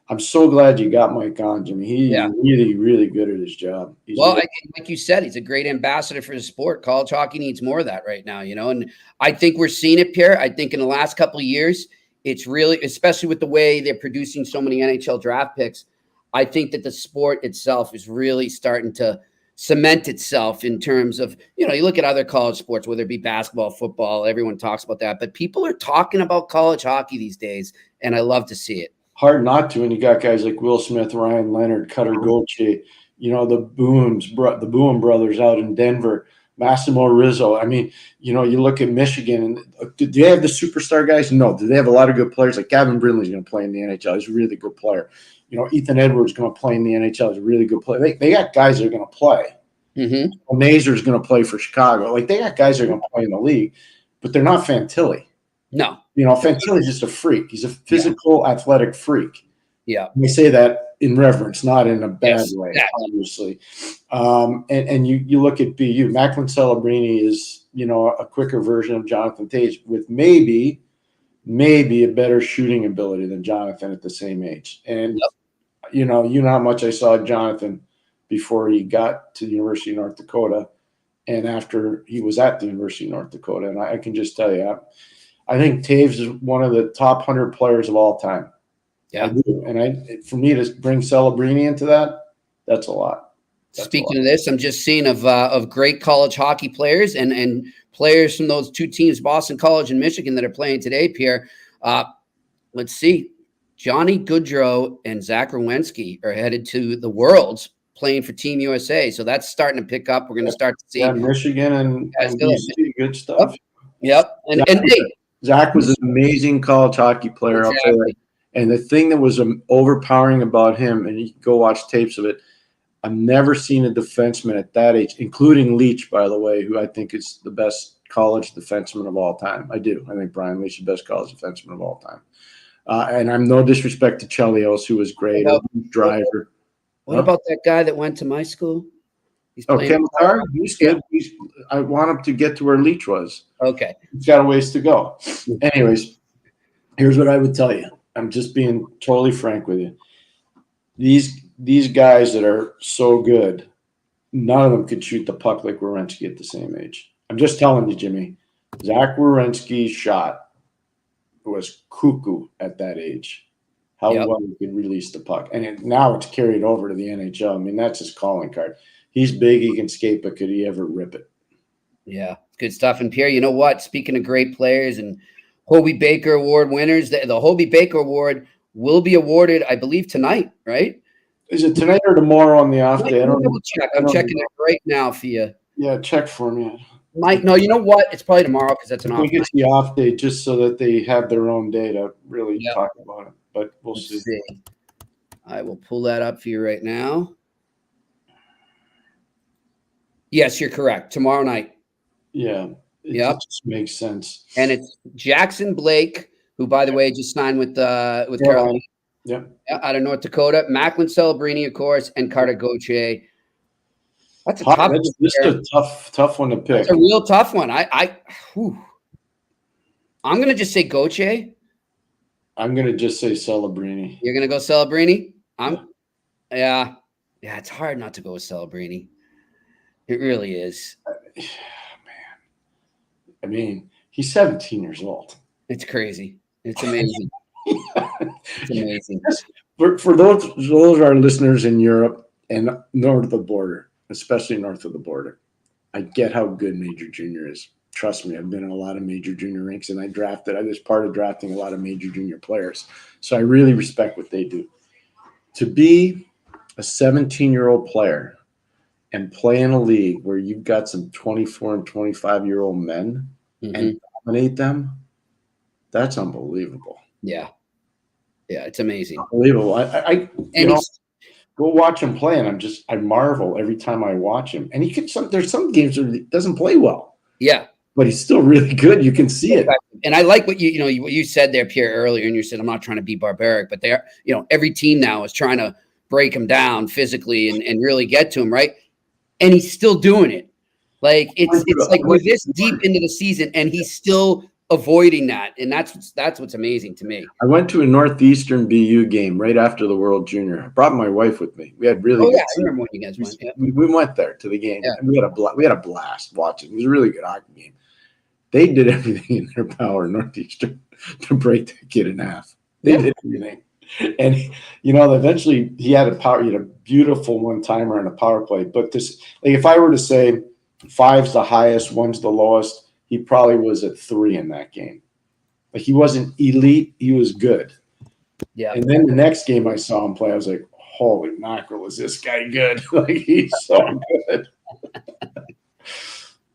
I'm so glad you got Mike on, Jimmy. He's really, really good at his job. Like you said, he's a great ambassador for the sport. College hockey needs more of that right now, you know. And I think we're seeing it, Pierre. I think in the last couple of years, it's really, especially with the way they're producing so many NHL draft picks, I think that the sport itself is really starting to cement itself in terms of, you know, you look at other college sports, whether it be basketball, football, everyone talks about that, but people are talking about college hockey these days, and I love to see it. Hard not to, and you got guys like Will Smith, Ryan Leonard, Cutter Gauthier, you know, the Boom brothers out in Denver, Massimo Rizzo. I mean, you know, you look at Michigan, and do they have the superstar guys? No. Do they have a lot of good players? Like Gavin Brindley's going to play in the NHL. He's a really good player. You know, Ethan Edwards going to play in the NHL. He's a really good player. They got guys that are going to play. Mm-hmm. Mazur's going to play for Chicago. Like, they got guys that are going to play in the league, but they're not Fantilli. No. You know, Fantilli's just a freak. He's a physical, athletic freak. Yeah. We say that in reverence, not in a bad way, obviously. And you look at BU. Macklin Celebrini is, you know, a quicker version of Jonathan Tage with maybe a better shooting ability than Jonathan at the same age. And, you know how much I saw Jonathan before he got to the University of North Dakota and after he was at the University of North Dakota. And I can just tell you, I think Taves is one of the top 100 players of all time. Yeah. I do. And for me to bring Celebrini into that's a lot. Speaking of this, I'm just seeing of great college hockey players and players from those two teams, Boston College and Michigan, that are playing today, Pierre. Let's see. Johnny Gaudreau and Zach Rowensky are headed to the Worlds playing for Team USA. So that's starting to pick up. We're going to start to see. Michigan and BC, good stuff. Yep. And Zach was an amazing college hockey player. Exactly. I'll tell you. And the thing that was overpowering about him, and you can go watch tapes of it, I've never seen a defenseman at that age, including Leach, by the way, who I think is the best college defenseman of all time. I do. I think Brian Leach is the best college defenseman of all time. And I'm no disrespect to Chelios, who was great, Driver. What about that guy that went to my school? Kemtar? He's good. I want him to get to where Leach was. Okay. He's got a ways to go. Anyways, here's what I would tell you. I'm just being totally frank with you. These guys that are so good, none of them could shoot the puck like Werenski at the same age. I'm just telling you, Jimmy. Zach Werenski's shot was cuckoo at that age. How well he could release the puck. And now it's carried over to the NHL. I mean, that's his calling card. He's big, he can skate, but could he ever rip it? Yeah, good stuff. And Pierre, you know what? Speaking of great players and Hobie Baker Award winners, the Hobie Baker Award will be awarded, I believe, tonight, right? Is it tonight or tomorrow on the off day? I don't know. I'm checking it right now for you. Yeah, check for me. Mike, no, you know what? It's probably tomorrow because that's an off day. I think it's the off day just so that they have their own day to really talk about it. But we'll see. I will pull that up for you right now. Yes, you're correct. Tomorrow night. Yeah. It just makes sense. And it's Jackson Blake, who, by the way, just signed with Carolina. Yeah. Out of North Dakota. Macklin Celebrini, of course, and Carter Gauthier. That's a tough one to pick. It's a real tough one. I'm going to just say Gauthier. I'm going to just say Celebrini. You're going to go Celebrini? Yeah, it's hard not to go with Celebrini. It really is. Man. I mean, he's 17 years old. It's crazy. It's amazing. It's amazing. For those of our listeners in Europe and north of the border, especially north of the border, I get how good Major Junior is. Trust me, I've been in a lot of major junior rinks, and I was part of drafting a lot of major junior players. So I really respect what they do. To be a 17-year-old player and play in a league where you've got some 24 and 25-year-old men and dominate them, that's unbelievable. Yeah. Yeah, it's amazing. Unbelievable. I And go watch him play, and I marvel every time I watch him. And there's some games where he doesn't play well. Yeah. But he's still really good. You can see it. And I like what you said there, Pierre, earlier, and you said, I'm not trying to be barbaric, but they're, every team now is trying to break him down physically and really get to him, right? And he's still doing it. Like it's like we're this deep into the season and he's still avoiding that. And that's what's amazing to me. I went to a Northeastern BU game right after the World Junior. I brought my wife with me. We had really good. I remember when you guys went. Yeah. We went there to the game, and we had a blast watching. It was a really good hockey game. They did everything in their power, Northeastern, to break that kid in half. They did everything. And eventually he had a beautiful one-timer and a power play. But this, like, if I were to say 5's the highest, 1's the lowest, he probably was at 3 in that game. Like, he wasn't elite, he was good. Yeah. And then the next game I saw him play, I was like, holy mackerel, is this guy good? Like, he's so good.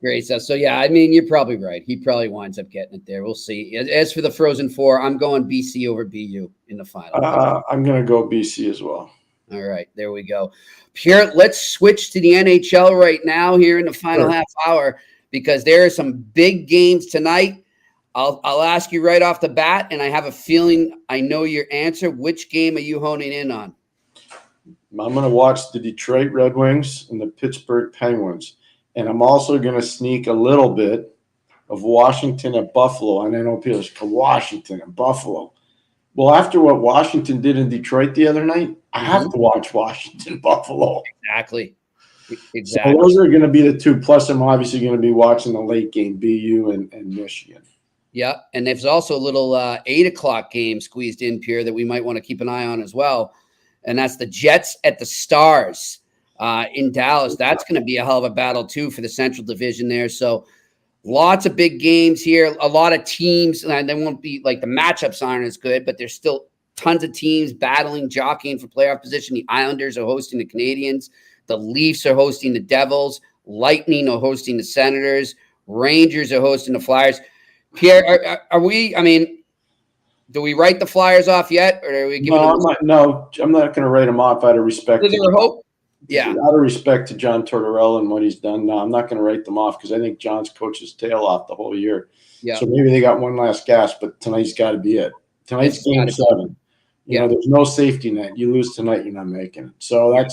Great stuff. So, yeah, I mean, you're probably right. He probably winds up getting it there. We'll see. As for the Frozen Four, I'm going BC over BU in the final. I'm going to go BC as well. All right, there we go. Pierre, let's switch to the NHL right now here in the final half hour because there are some big games tonight. I'll ask you right off the bat, and I have a feeling I know your answer. Which game are you honing in on? I'm going to watch the Detroit Red Wings and the Pittsburgh Penguins. And I'm also going to sneak a little bit of Washington at Buffalo. And I know people say, Washington and Buffalo. Well, after what Washington did in Detroit the other night, I have to watch Washington Buffalo. Exactly. So those are going to be the two. Plus, I'm obviously going to be watching the late game, BU and Michigan. Yeah, and there's also a little 8 o'clock game squeezed in, Pierre, that we might want to keep an eye on as well. And that's the Jets at the Stars. In Dallas. That's going to be a hell of a battle too for the Central Division there. So lots of big games here, a lot of teams, and they won't be like the matchups aren't as good, but there's still tons of teams battling, jockeying for playoff position. The Islanders are hosting the Canadians. The Leafs are hosting the Devils. Lightning are hosting the Senators. Rangers are hosting the Flyers. Pierre, are we, I mean, do we write the Flyers off yet? Or are we giving I'm not going to write them off out of respect. Is there hope? Yeah. Out of respect to John Tortorella and what he's done, no, I'm not going to write them off because I think John's coached his tail off the whole year. Yeah. So maybe they got one last gasp, but tonight's got to be it. Tonight's game 7. You know, there's no safety net. You lose tonight, you're not making it. So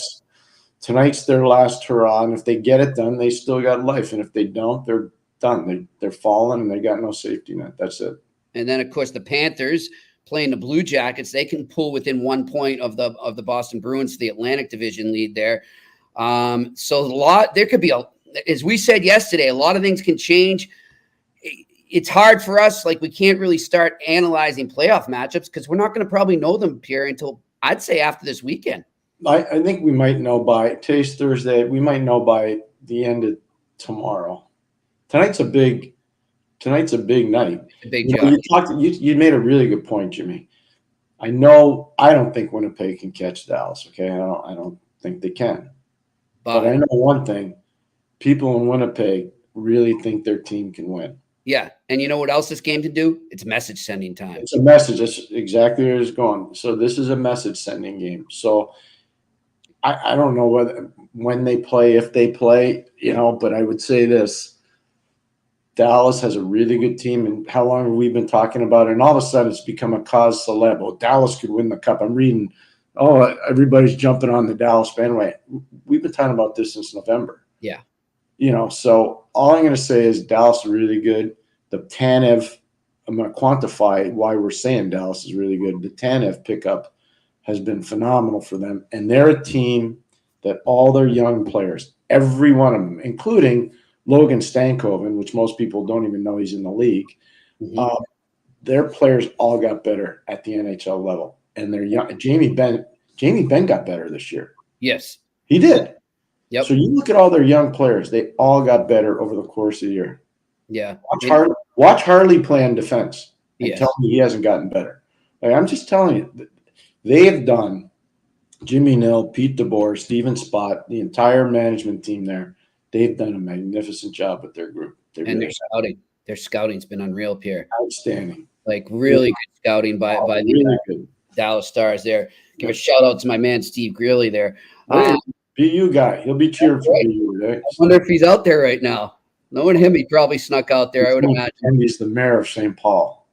tonight's their last hurrah. And if they get it done, they still got life. And if they don't, they're done. They're falling and they got no safety net. That's it. And then, of course, the Panthers playing the Blue Jackets, they can pull within 1 point of the Boston Bruins, the Atlantic Division lead there. So there could be as we said yesterday, a lot of things can change. It's hard for us. Like, we can't really start analyzing playoff matchups because we're not going to probably know them, Pierre, until I'd say after this weekend. I think we might know by today's Thursday. We might know by the end of tomorrow. Tonight's a big night. A big job. You made a really good point, Jimmy. I don't think Winnipeg can catch Dallas. Okay, I don't think they can. But I know one thing: people in Winnipeg really think their team can win. Yeah, and you know what else this game can do? It's message sending time. It's a message. That's exactly where it's going. So this is a message sending game. So I don't know when they play, if they play, but I would say this. Dallas has a really good team, and how long have we been talking about it? And all of a sudden, it's become a cause celeb. Oh, Dallas could win the cup. I'm reading, everybody's jumping on the Dallas bandwagon. We've been talking about this since November. Yeah. So all I'm going to say is Dallas is really good. The Tanev, I'm going to quantify why we're saying Dallas is really good. The Tanev pickup has been phenomenal for them, and they're a team that all their young players, every one of them, including Logan Stankoven, which most people don't even know he's in the league, their players all got better at the NHL level. And they're young. Jamie Benn got better this year. Yes. He did. Yep. So you look at all their young players, they all got better over the course of the year. Yeah. Watch Harley play in defense and Yes. tell me he hasn't gotten better. Like, I'm just telling you, they have done Jimmy Nill, Pete DeBoer, Steven Spott, the entire management team there, they've done a magnificent job with their group. And their scouting's been unreal, Pierre. Outstanding. Like really good scouting by really good. Dallas Stars there. Give a shout out to my man Steve Greeley there. BU guy. He'll be cheering for BU. Right? I wonder if he's out there right now. Knowing him, he probably snuck out there, I would imagine. And he's the mayor of St. Paul.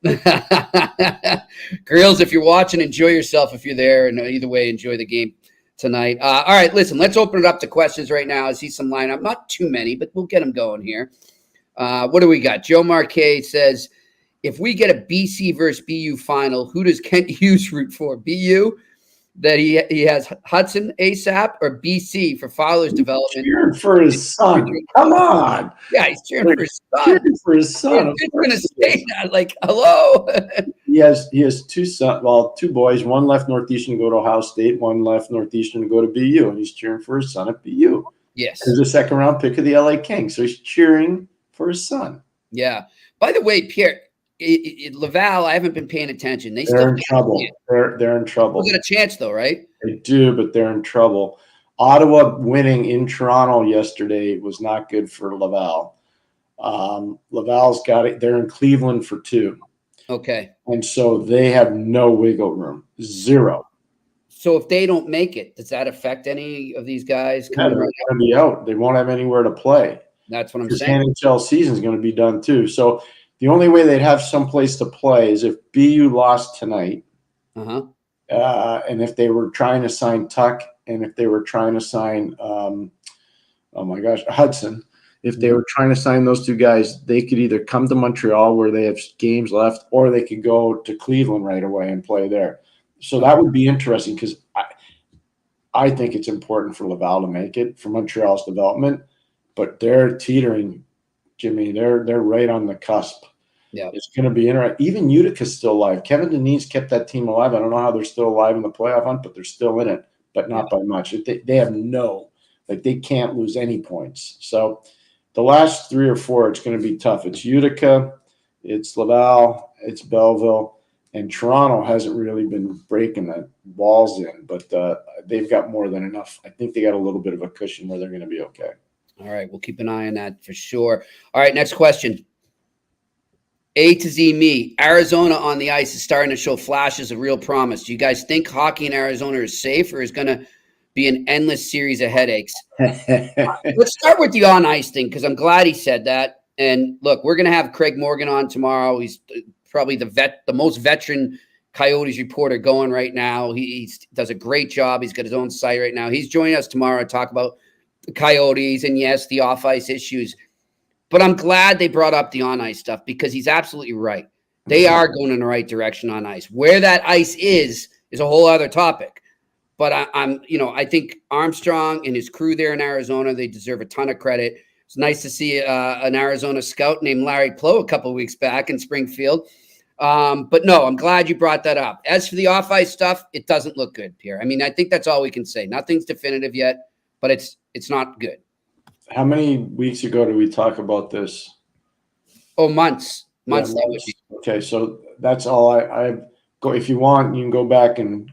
Grills, if you're watching, enjoy yourself if you're there. And either way, enjoy the game tonight. All right, listen, let's open it up to questions right now. I see some lineup. Not too many, but we'll get them going here. What do we got? Joe Marquet says, if we get a BC versus BU final, who does Kent Hughes root for? BU, that he has Hudson ASAP, or BC for Fowler's development? Cheering for his son. Come on. Yeah, he's cheering for his son. Cheering for his son. He's going to say that. Like, hello. He has two sons. Well, two boys. One left Northeastern to go to Ohio State. One left Northeastern to go to BU, and he's cheering for his son at BU. Yes. He's a second-round pick of the LA Kings, so he's cheering for his son. Yeah. By the way, Pierre, Laval, I haven't been paying attention. They're in trouble. They're in trouble. They got a chance, though, right? They do, but they're in trouble. Ottawa winning in Toronto yesterday was not good for Laval. Laval's got it. They're in Cleveland for 2. Okay. And so they have no wiggle room. 0. So if they don't make it, does that affect any of these guys? They're going to be out. They won't have anywhere to play. That's what I'm Because saying. NHL season is going to be done too. So the only way they'd have some place to play is if BU lost tonight. And if they were trying to sign Tuck, and if they were trying to sign, Hudson, if they were trying to sign those two guys, they could either come to Montreal where they have games left, or they could go to Cleveland right away and play there. So that would be interesting, because I think it's important for Laval to make it for Montreal's development, but they're teetering, Jimmy. They're right on the cusp. Yeah, it's going to be interesting. Even Utica's still alive. Kevin Denise kept that team alive. I don't know how they're still alive in the playoff hunt, but they're still in it, but not by much. They have they can't lose any points. So the last 3 or 4, it's going to be tough. It's Utica, it's Laval, it's Belleville, and Toronto hasn't really been breaking the balls in, but they've got more than enough. I think they got a little bit of a cushion where they're going to be okay. All right, we'll keep an eye on that for sure. All right, next question. A to Z me. Arizona on the ice is starting to show flashes of real promise. Do you guys think hockey in Arizona is safe, or is going to be an endless series of headaches? Let's start with the on ice thing, because I'm glad he said that. And look, we're going to have Craig Morgan on tomorrow. He's probably the most veteran Coyotes reporter going right now. He does a great job. He's got his own site right now. He's joining us tomorrow to talk about the Coyotes and, yes, the off ice issues. But I'm glad they brought up the on ice stuff, because he's absolutely right. They are going in the right direction on ice. Where that ice is a whole other topic. But I think Armstrong and his crew there in Arizona, they deserve a ton of credit. It's nice to see an Arizona scout named Larry Plow a couple of weeks back in Springfield. But no, I'm glad you brought that up. As for the off ice stuff, it doesn't look good, Pierre. I mean, I think that's all we can say. Nothing's definitive yet, but it's not good. How many weeks ago did we talk about this? Oh, months. Yeah, okay, so that's all I go. If you want, you can go back and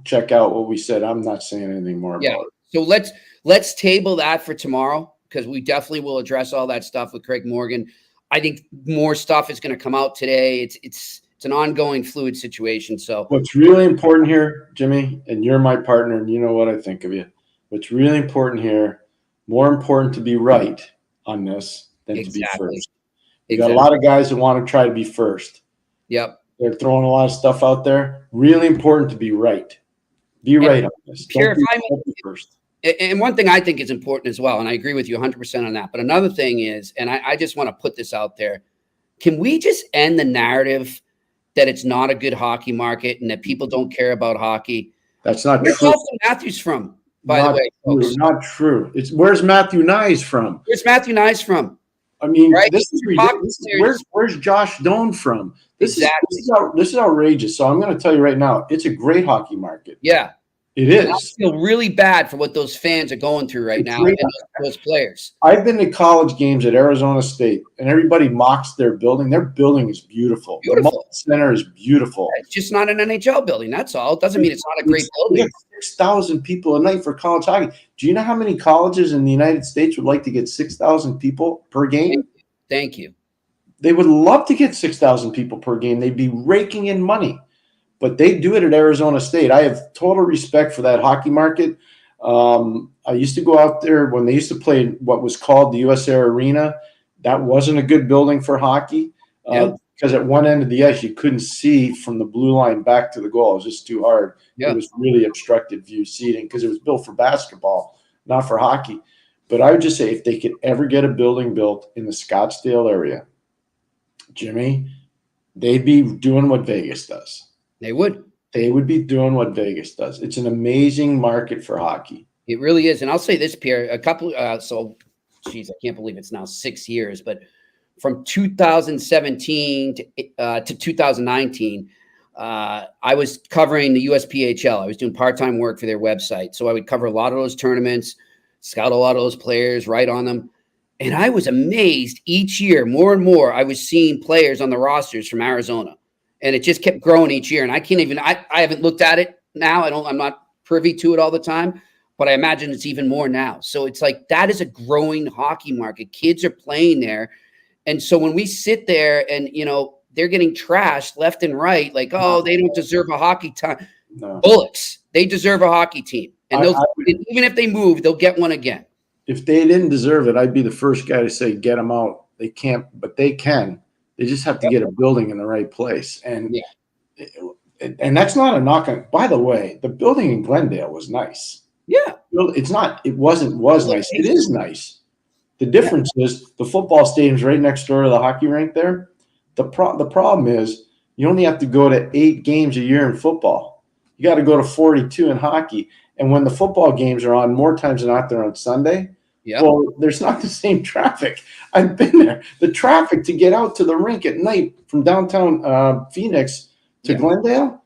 check out what we said. I'm not saying anything more about it. So let's table that for tomorrow, because we definitely will address all that stuff with Craig Morgan. I think more stuff is going to come out today. It's an ongoing fluid situation. So what's really important here, Jimmy, and you're my partner, and you know what I think of you. What's really important here, more important to be right on this than to be first. You got a lot of guys that want to try to be first. Yep. They're throwing a lot of stuff out there. Really important to be right. Be right on this. Pierre, don't be first. And one thing I think is important as well, and I agree with you 100% on that, but another thing is, and I just want to put this out there, can we just end the narrative that it's not a good hockey market and that people don't care about hockey? That's not true. Where's Austin Matthews from, by the way, folks? Not true. Where's Matthew Nyes from? Where's Matthew Nyes from? I mean, right? This is ridiculous. Where's Josh Doan from? This is outrageous. So I'm going to tell you right now, it's a great hockey market. Yeah. It And I is. feel really bad for what those fans are going through right now and those players. I've been to college games at Arizona State, and everybody mocks their building. Their building is beautiful. The Beautiful. Mullet Center is beautiful. It's just not an NHL building. That's all. It doesn't mean it's not a great We building. get 6,000 people a night for college hockey. Do you know how many colleges in the United States would like to get 6,000 people per game? Thank you. They would love to get 6,000 people per game. They'd be raking in money, but they do it at Arizona State. I have total respect for that hockey market. I used to go out there when they used to play what was called the US Air Arena. That wasn't a good building for hockey because at one end of the ice, you couldn't see from the blue line back to the goal. It was just too hard. It was really obstructed view seating because it was built for basketball, not for hockey. But I would just say if they could ever get a building built in the Scottsdale area, Jimmy, they'd be doing what Vegas does. They would. They would be doing what Vegas does. It's an amazing market for hockey. It really is. And I'll say this, Pierre, I can't believe it's now 6 years, but from 2017 to 2019, I was covering the USPHL. I was doing part-time work for their website. So I would cover a lot of those tournaments, scout a lot of those players, write on them. And I was amazed each year, more and more, I was seeing players on the rosters from Arizona. And it just kept growing each year. And I haven't looked at it now. I'm not privy to it all the time, but I imagine it's even more now. So it's like, that is a growing hockey market. Kids are playing there. And so when we sit there and, they're getting trashed left and right, like, oh, they don't deserve a hockey time. No. Bullets. They deserve a hockey team. And even if they move, they'll get one again. If they didn't deserve it, I'd be the first guy to say, get them out. They can't, but they can. They just have to get a building in the right place. And that's not a knock on. By the way, the building in Glendale was nice. Yeah. It's not, it was nice. It is nice. The difference is the football stadium's right next door to the hockey rink there. The problem is you only have to go to 8 games a year in football. You got to go to 42 in hockey. And when the football games are on, more times than not, they're on Sunday. Yeah. Well, there's not the same traffic. I've been there. The traffic to get out to the rink at night from downtown Phoenix to Glendale,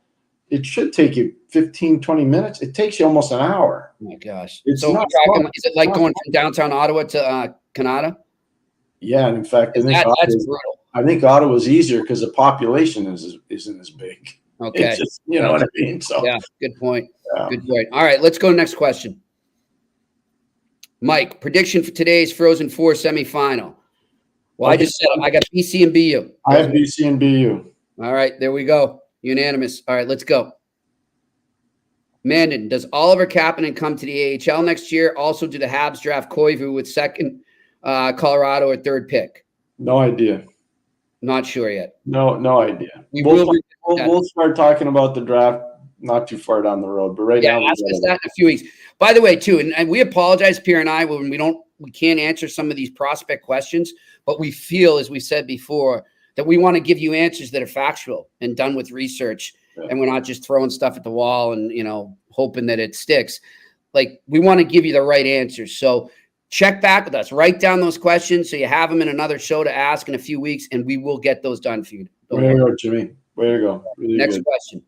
it should take you 15, 20 minutes. It takes you almost an hour. Oh my gosh. It's so not is it like going from downtown Ottawa to Canada? Yeah, and in fact, that's brutal. I think Ottawa's easier because the population isn't as big. Okay. It's just, you know what I mean? So yeah, good point. Yeah. Good point. All right, let's go to the next question. Mike, prediction for today's Frozen 4 semifinal. Well, I just said I got BC and BU. I have BC and BU. All right, there we go. Unanimous. All right, let's go. Mandan, does Oliver Kapanen come to the AHL next year? Also, do the Habs draft Koivu with second, Colorado or third pick? No idea. Not sure yet. No idea. We'll start talking about the draft not too far down the road, but right now. Yeah, ask us that in a few weeks. By the way, too, and we apologize, Pierre and I, when we can't answer some of these prospect questions, but we feel, as we said before, that we want to give you answers that are factual and done with research, and we're not just throwing stuff at the wall and hoping that it sticks. Like, we want to give you the right answers. So check back with us. Write down those questions so you have them in another show to ask in a few weeks, and we will get those done for you. Way to go, Jimmy. Way to go. Really Next good. question.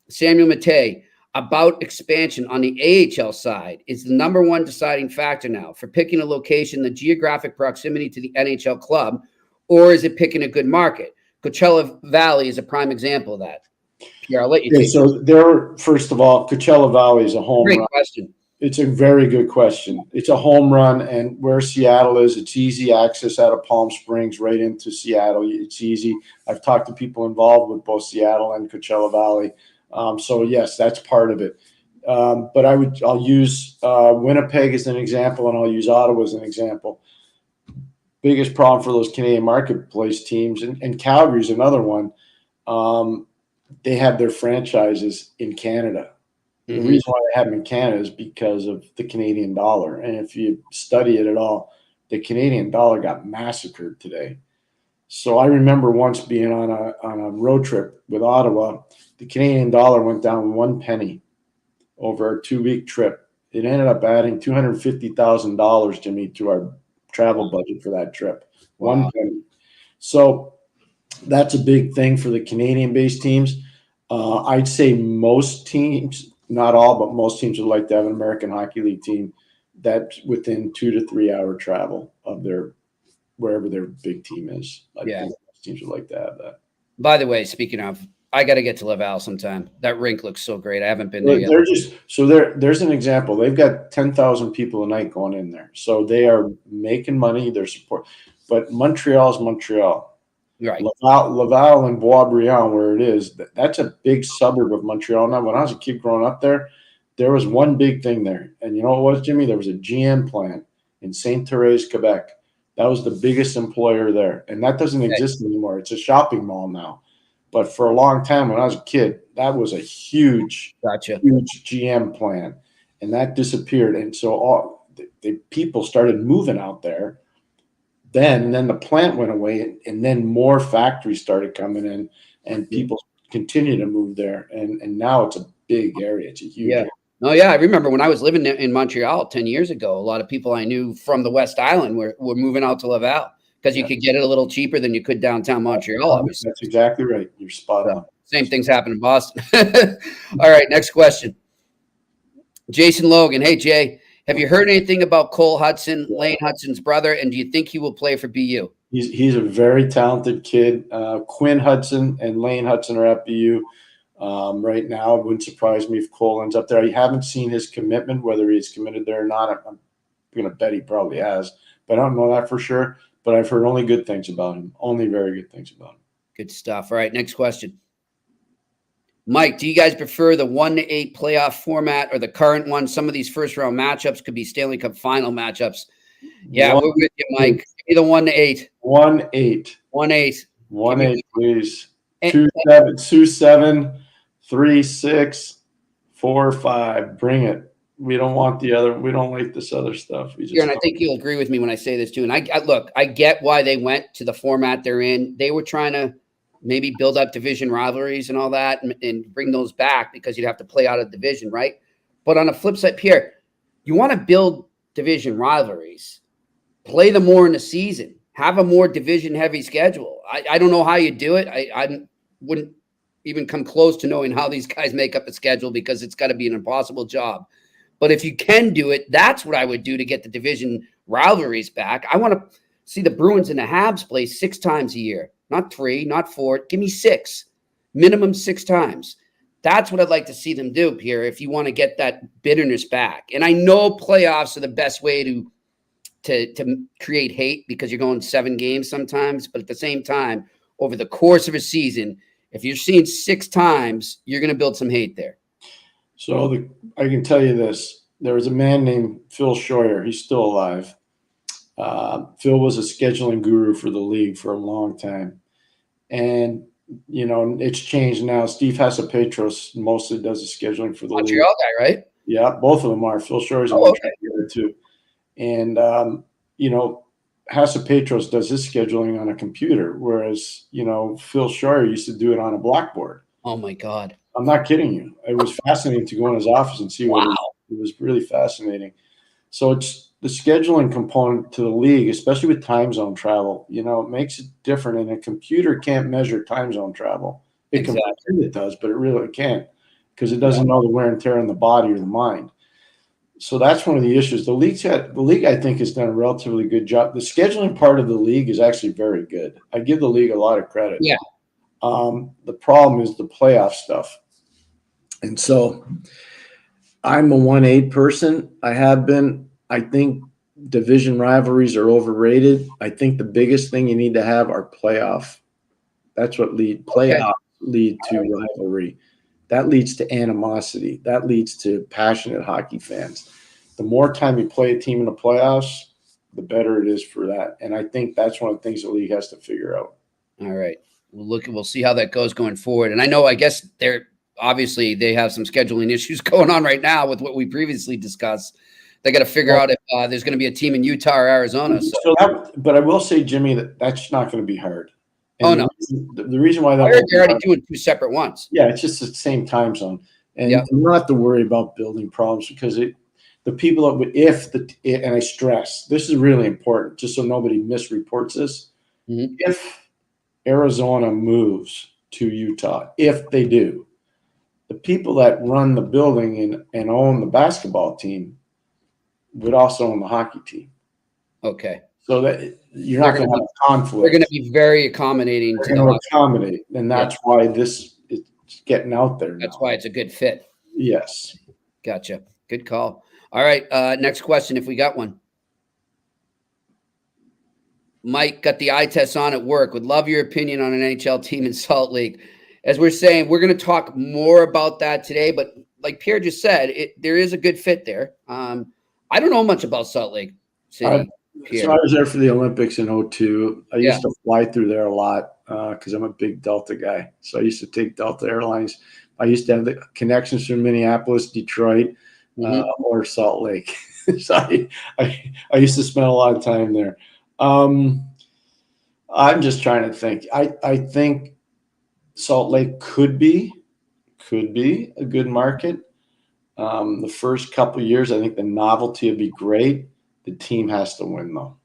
Samuel Mattei, about expansion on the AHL side, is the number one deciding factor now for picking a location, the geographic proximity to the NHL club, or is it picking a good market? Coachella Valley is a prime example of that. Pierre, I'll let you take it. So first of all, Coachella Valley is a home run. Great question. It's a very good question. It's a home run, and where Seattle is, it's easy access out of Palm Springs right into Seattle. It's easy. I've talked to people involved with both Seattle and Coachella Valley. So yes, that's part of it. But I'll use Winnipeg as an example, and I'll use Ottawa as an example. Biggest problem for those Canadian marketplace teams, and Calgary's another one. They have their franchises in Canada. The reason why they have them in Canada is because of the Canadian dollar. And if you study it at all, the Canadian dollar got massacred today. So I remember once being on a road trip with Ottawa. The Canadian dollar went down 1 penny over a 2-week trip. It ended up adding $250,000, Jimmy, to our travel budget for that trip. Wow. 1 penny. So that's a big thing for the Canadian-based teams. I'd say most teams, not all, but most teams would like to have an American Hockey League team that's within 2 to 3 hour travel of wherever their big team is. I think most teams would like to have that. By the way, speaking of, I got to get to Laval sometime. That rink looks so great. I haven't been there yet. There's an example. They've got 10,000 people a night going in there. So they are making money, they're support. But Montreal is Montreal. Right. Laval and Boisbriand, where it is, that's a big suburb of Montreal. Now, when I was a kid growing up there was one big thing there. And you know what it was, Jimmy? There was a GM plant in Sainte-Thérèse, Quebec. That was the biggest employer there. And that doesn't exist anymore. It's a shopping mall now. But for a long time, when I was a kid, that was a huge GM plant, and that disappeared. And so all the people started moving out there. And then the plant went away, and then more factories started coming in, and people continue to move there. And now it's a big area. It's a huge area. Oh, yeah. I remember when I was living in Montreal 10 years ago, a lot of people I knew from the West Island were moving out to Laval. Because you could get it a little cheaper than you could downtown Montreal, obviously. That's exactly right. You're spot on. Same things happen in Boston. All right, next question. Jason Logan. Hey, Jay, have you heard anything about Cole Hudson, Lane Hudson's brother, and do you think he will play for BU? He's a very talented kid. Quinn Hudson and Lane Hudson are at BU right now. It wouldn't surprise me if Cole ends up there. I haven't seen his commitment, whether he's committed there or not. I'm going to bet he probably has, but I don't know that for sure. But I've heard only good things about him. Only very good things about him. Good stuff. All right, next question. Mike, do you guys prefer the 1-8 playoff format or the current one? Some of these first-round matchups could be Stanley Cup final matchups. Yeah, we're with you, Mike. Give me the 1-8. 1-8. 1-8. 1-8, please. 2-7, 2-7, 3-6, 4-5. Bring it. We don't want the other. We don't like this other stuff. And I think you'll agree with me when I say this too. And I get why they went to the format they're in. They were trying to maybe build up division rivalries and all that, and bring those back because you'd have to play out of division, right? But on the flip side, Pierre, you want to build division rivalries, play them more in the season, have a more division heavy schedule. I don't know how you do it. I wouldn't even come close to knowing how these guys make up a schedule because it's got to be an impossible job. But if you can do it, that's what I would do to get the division rivalries back. I want to see the Bruins and the Habs play 6 times a year, not 3, not 4. Give me 6, minimum 6 times. That's what I'd like to see them do, Pierre, if you want to get that bitterness back. And I know playoffs are the best way to create hate because you're going 7 games sometimes. But at the same time, over the course of a season, if you're seeing 6 times, you're going to build some hate there. So I can tell you this. There was a man named Phil Scheuer. He's still alive. Phil was a scheduling guru for the league for a long time. And, you know, it's changed now. Steve Hasapetros mostly does the scheduling for the league. Montreal guy, right? Yeah, both of them are. Phil Scheuer's a Montreal guy too. And, you know, Hasapetros does his scheduling on a computer, whereas, you know, Phil Scheuer used to do it on a blackboard. Oh, my God. I'm not kidding you. It was fascinating to go in his office and see what it was really fascinating. So it's the scheduling component to the league, especially with time zone travel. You know, it makes it different, and a computer can't measure time zone travel. It can pretend it does, but it really can't because it doesn't know the wear and tear on the body or the mind. So that's one of the issues. The league, I think, has done a relatively good job. The scheduling part of the league is actually very good. I give the league a lot of credit. Yeah. The problem is the playoff stuff. And so I'm a 1-8 person. I have been. I think division rivalries are overrated. I think the biggest thing you need to have are playoff. That's what lead to rivalry. That leads to animosity. That leads to passionate hockey fans. The more time you play a team in the playoffs, the better it is for that. And I think that's one of the things the league has to figure out. All right. We'll see how that goes going forward. And I guess they have some scheduling issues going on right now with what we previously discussed. They got to figure out if there's going to be a team in Utah or Arizona. But I will say, Jimmy, that's not going to be hard. And no. The reason why they're already doing 2 separate ones. Yeah, it's just the same time zone. And you don't have to worry about building problems because the people that and I stress, this is really important just so nobody misreports this. Mm-hmm. If Arizona moves to Utah, if they do, the people that run the building and own the basketball team would also own the hockey team. Okay. So that you're not going to have a conflict. They're going to be very accommodating They're to going the to accommodate, and that's why this is getting out there now. That's why it's a good fit. Yes. Gotcha. Good call. All right. Next question, if we got one. Mike got the eye test on at work. Would love your opinion on an NHL team in Salt Lake. As we're saying, we're going to talk more about that today, but like Pierre just said, there is a good fit there. I don't know much about Salt Lake City. So I was there for the Olympics in 2002. I used to fly through there a lot because I'm a big Delta guy. So I used to take Delta Airlines. I used to have the connections from Minneapolis, Detroit, or Salt Lake. So I used to spend a lot of time there. I'm just trying to think. I think Salt Lake could be a good market. The first couple of years, I think the novelty would be great. The team has to win, though.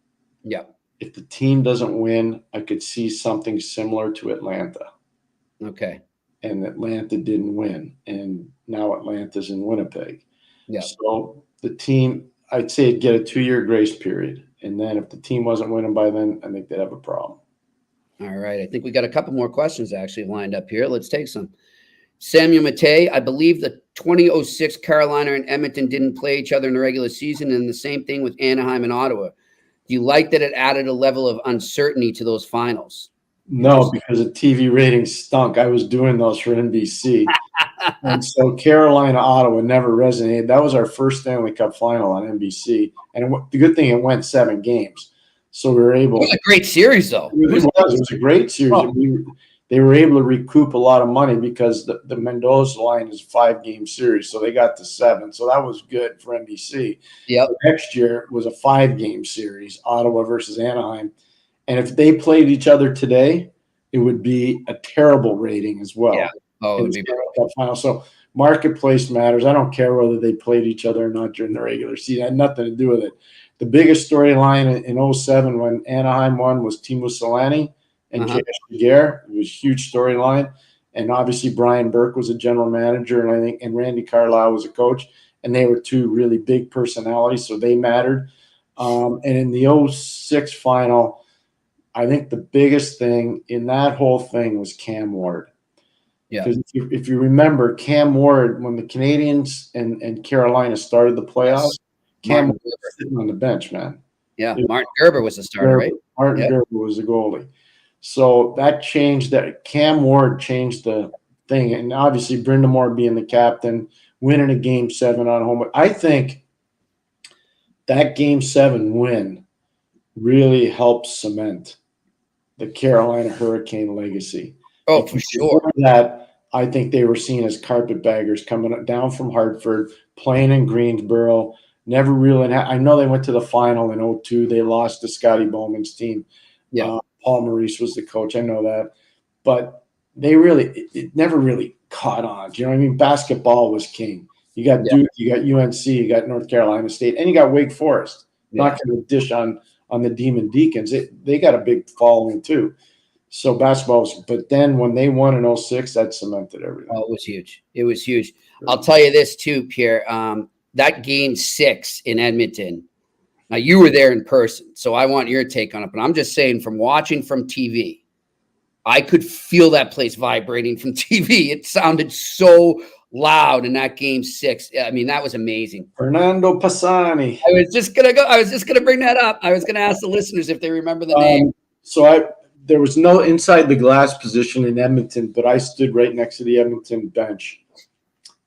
Yeah. If the team doesn't win, I could see something similar to Atlanta. Okay. And Atlanta didn't win, and now Atlanta's in Winnipeg. Yeah. So the team, I'd say it'd get a 2-year grace period. And then if the team wasn't winning by then, I think they'd have a problem. All right. I think we got a couple more questions actually lined up here. Let's take some. Samuel Matei, I believe the 2006 Carolina and Edmonton didn't play each other in the regular season, and the same thing with Anaheim and Ottawa. Do you like that it added a level of uncertainty to those finals? No, because the TV ratings stunk. I was doing those for NBC. And so Carolina, Ottawa never resonated. That was our first Stanley Cup final on NBC. And the good thing, it went 7 games. So we were able. It was a great series, though. It was a great series. Oh. They were able to recoup a lot of money because the Mendoza line is a 5-game series. So they got to 7. So that was good for NBC. Yep. The next year was a 5-game series, Ottawa versus Anaheim. And if they played each other today, it would be a terrible rating as well. Yeah. Oh, it would be that final. So marketplace matters. I don't care whether they played each other or not during the regular season. It had nothing to do with it. The biggest storyline in 2007 when Anaheim won was Timo Solani and J.S. McGuire. It was a huge storyline. And obviously Brian Burke was a general manager, and Randy Carlyle was a coach. And they were 2 really big personalities, so they mattered. And in the 2006 final, I think the biggest thing in that whole thing was Cam Ward. Yeah. Because if you remember, Cam Ward, when the Canadians and Carolina started the playoffs, Cam Ward was sitting on the bench, man. Yeah, Martin Gerber was the starter, right? Martin Gerber was the goalie. So that changed that. Cam Ward changed the thing. And obviously, Brindamore being the captain, winning a Game 7 on home. I think that Game 7 win really helped cement the Carolina Hurricane legacy. Oh, for sure. That I think they were seen as carpetbaggers coming down from Hartford, playing in Greensboro. Never really. I know they went to the final in 2002. They lost to Scotty Bowman's team. Yeah. Paul Maurice was the coach. I know that. But it never really caught on. Do you know what I mean? Basketball was king. You got Duke, you got UNC, you got North Carolina State, and you got Wake Forest. Not going to dish on the Demon Deacons. They got a big following too. So basketball was, but then when they won in 2006, that cemented everything. Oh, it was huge. It was huge. I'll tell you this too, Pierre. That Game 6 in Edmonton. Now you were there in person, so I want your take on it. But I'm just saying, from watching from TV, I could feel that place vibrating from TV. It sounded so loud in that Game 6. I mean, that was amazing. Fernando Pisani. I was just gonna bring that up. I was gonna ask the listeners if they remember the name. So there was no inside the glass position in Edmonton, but I stood right next to the Edmonton bench.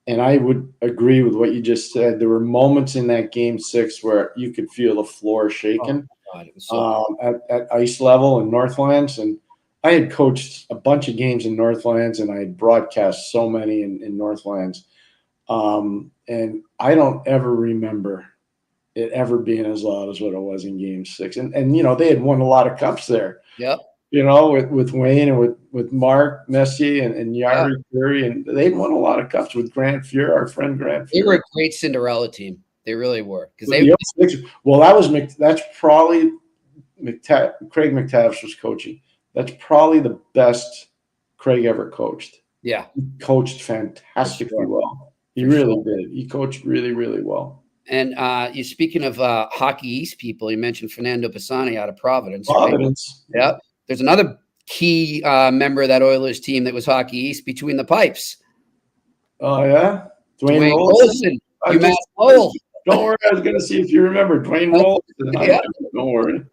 And I would agree with what you just said. There were moments in that Game 6 where you could feel the floor shaking God, it was so at ice level in Northlands. And I had coached a bunch of games in Northlands, and I had broadcast so many in Northlands. And I don't ever remember it ever being as loud as what it was in Game 6. And you know, they had won a lot of cups there. Yep. You know, with Wayne and with Mark Messier and Yari Fury, and they'd won a lot of cups with Grant Fuhr, our friend Grant Fuhr. They were a great Cinderella team. They really were. Because that's probably Craig McTavish was coaching. That's probably the best Craig ever coached. Yeah. He coached fantastically well. He really did. He coached really, really well. And you speaking of Hockey East people, you mentioned Fernando Pisani out of Providence. Providence. Right? Yep. There's another key member of that Oilers team that was Hockey East between the pipes. Oh, yeah? Dwayne Rolston. UMass Lowell. Don't worry. I was going to see if you remember Dwayne Rolston. Yeah. Don't worry.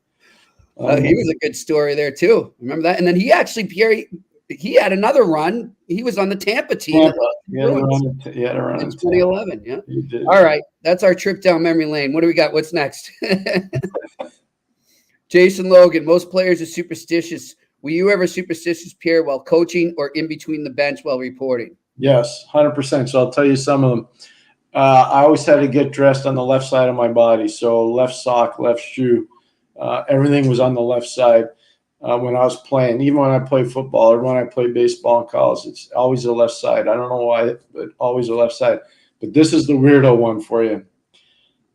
He was a good story there, too. Remember that? And then he actually, Pierre, he had another run. He was on the Tampa team. He had a run in 2011. Yeah. He did. All right. That's our trip down memory lane. What do we got? What's next? Jason Logan. Most players are superstitious. Were you ever superstitious, Pierre, while coaching or in between the bench while reporting? Yes, 100%. So I'll tell you some of them. I always had to get dressed on the left side of my body. So left sock, left shoe, everything was on the left side when I was playing. Even when I played football or when I played baseball in college, it's always the left side. I don't know why, but always the left side. But this is the weirdo one for you.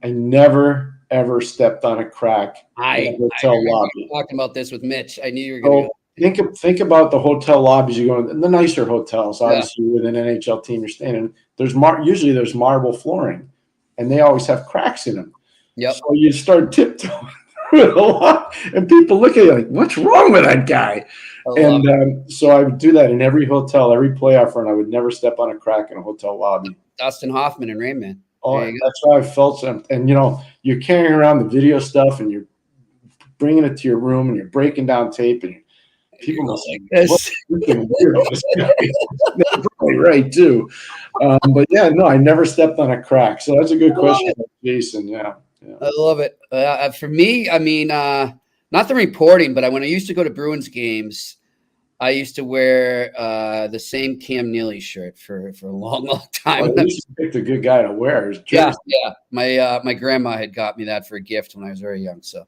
I never, ever stepped on a crack in the hotel lobby. Talking about this with Mitch. I knew you were going to Think about the hotel lobbies you go in, the nicer hotels, obviously with an NHL team you're staying in. Usually there's marble flooring, and they always have cracks in them. Yep. So you start tiptoeing through a lot, and people look at you like, "What's wrong with that guy?" So I would do that in every hotel, every playoff run. I would never step on a crack in a hotel lobby. Dustin Hoffman and Rain Man. Oh, that's how I felt. And you're carrying around the video stuff, and you're bringing it to your room, and you're breaking down tape, and people must like this. Probably right too. But yeah, no, I never stepped on a crack. So that's a good question, Jason. Yeah. I love it. For me, I mean, not the reporting, but when I used to go to Bruins games, I used to wear the same Cam Neely shirt for a long, long time. You picked a good guy to wear. Yeah. My grandma had got me that for a gift when I was very young. So,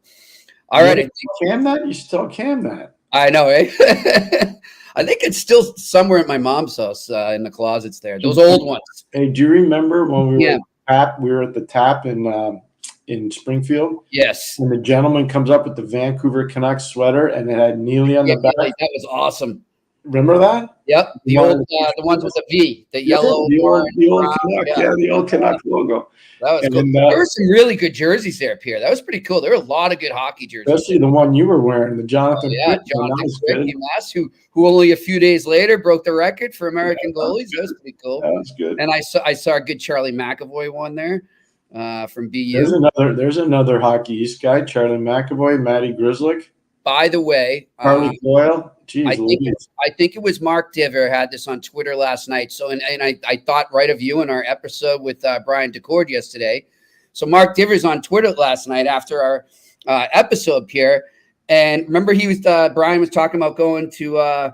all right. Cam that? You still Cam that? I know, eh? I think it's still somewhere at my mom's house in the closets there. Those old ones. Hey, do you remember when we were at the tap in Springfield? Yes. And the gentleman comes up with the Vancouver Canucks sweater and it had Neely on the back. That was awesome. Remember that? Yep. The ones with the V, the yellow. The old Canuck, the old Canuck logo. That was cool. There were some really good jerseys there, Pierre. That was pretty cool. There were a lot of good hockey jerseys. Especially the one you were wearing, the Jonathan. Jonathan Quick, who only a few days later broke the record for American goalies. That was pretty cool. That was good. And I saw a good Charlie McAvoy one there from BU. There's another Hockey East guy, Charlie McAvoy, Matty Grzelcyk. By the way, Harley Coyle. Jeez, I think it was Mark Diver had this on Twitter last night. So, and I thought right of you in our episode with Brian DeCord yesterday. So Mark Diver's on Twitter last night after our episode, Pierre. And remember Brian was talking about going to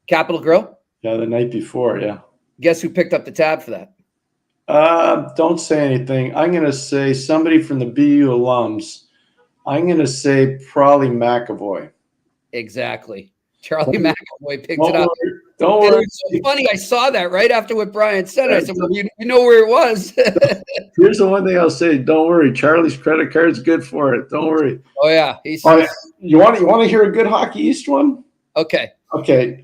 Capitol Grill? Yeah, the night before, yeah. Guess who picked up the tab for that? Don't say anything. I'm going to say somebody from the BU alums. I'm going to say probably McAvoy. Exactly. Charlie McAvoy picked it up. Don't worry. It was so funny. I saw that right after what Brian said. I said, well, you know where it was. Here's the one thing I'll say. Don't worry. Charlie's credit card's good for it. Don't worry. Oh, yeah. You want to hear a good Hockey East one? Okay.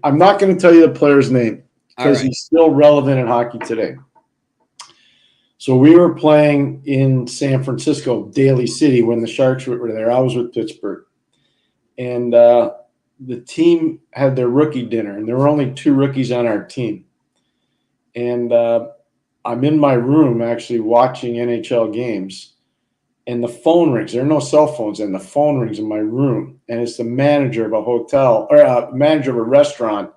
I'm not going to tell you the player's name because he's still relevant in hockey today. So we were playing in San Francisco, Daly City, when the Sharks were there. I was with Pittsburgh. And the team had their rookie dinner, and there were only 2 rookies on our team. And I'm in my room actually watching NHL games, and the phone rings. There are no cell phones, and the phone rings in my room. And it's the manager of a hotel or manager of a restaurant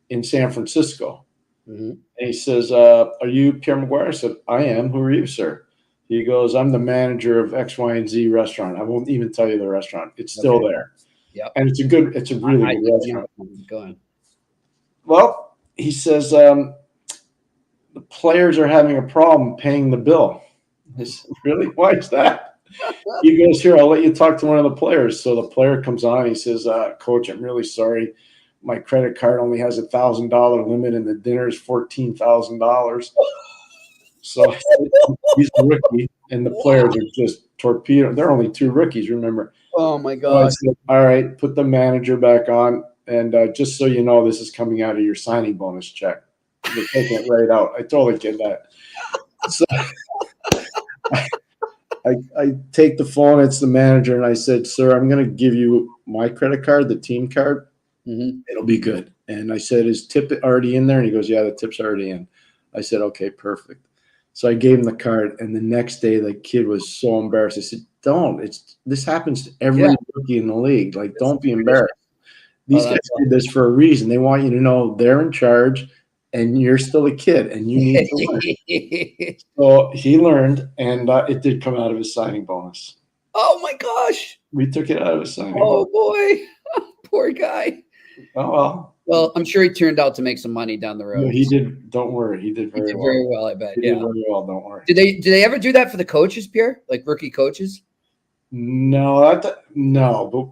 in San Francisco. Mm-hmm. And he says, are you Pierre McGuire? I said, I am. Who are you, sir? He goes, I'm the manager of X, Y, and Z restaurant. I won't even tell you the restaurant. It's still there. Yep. And it's a really good restaurant. Go ahead. Well, he says, the players are having a problem paying the bill. I said, really? Why is that? He goes, here, I'll let you talk to one of the players. So the player comes on. He says, Coach, I'm really sorry. My credit card only has $1,000 limit, and the dinner is $14,000. So he's a rookie, and the players are just torpedoed. There are only 2 rookies, remember? Oh, my God. So I said, all right, put the manager back on. And just so you know, this is coming out of your signing bonus check. They're taking it right out. I told the kid that. So I take the phone. It's the manager, and I said, "Sir, I'm going to give you my credit card, the team card. Mhm. It'll be good." And I said, "Is tip already in there?" And he goes, "Yeah, the tip's already in." I said, "Okay, perfect." So I gave him the card, and the next day the kid was so embarrassed. I said, "Don't. This happens to every rookie in the league. Like, don't be embarrassed. These guys did this for a reason. They want you to know they're in charge, and you're still a kid, and you need to learn." So he learned, and it did come out of his signing bonus. Oh my gosh. We took it out of his signing Oh bonus. boy. Poor guy. Oh, well. Well, I'm sure he turned out to make some money down the road. No, he did. Don't worry. He did very well. Very well, I bet. He did very well. Don't worry. Did they ever do that for the coaches, Pierre? Like rookie coaches? No, no, but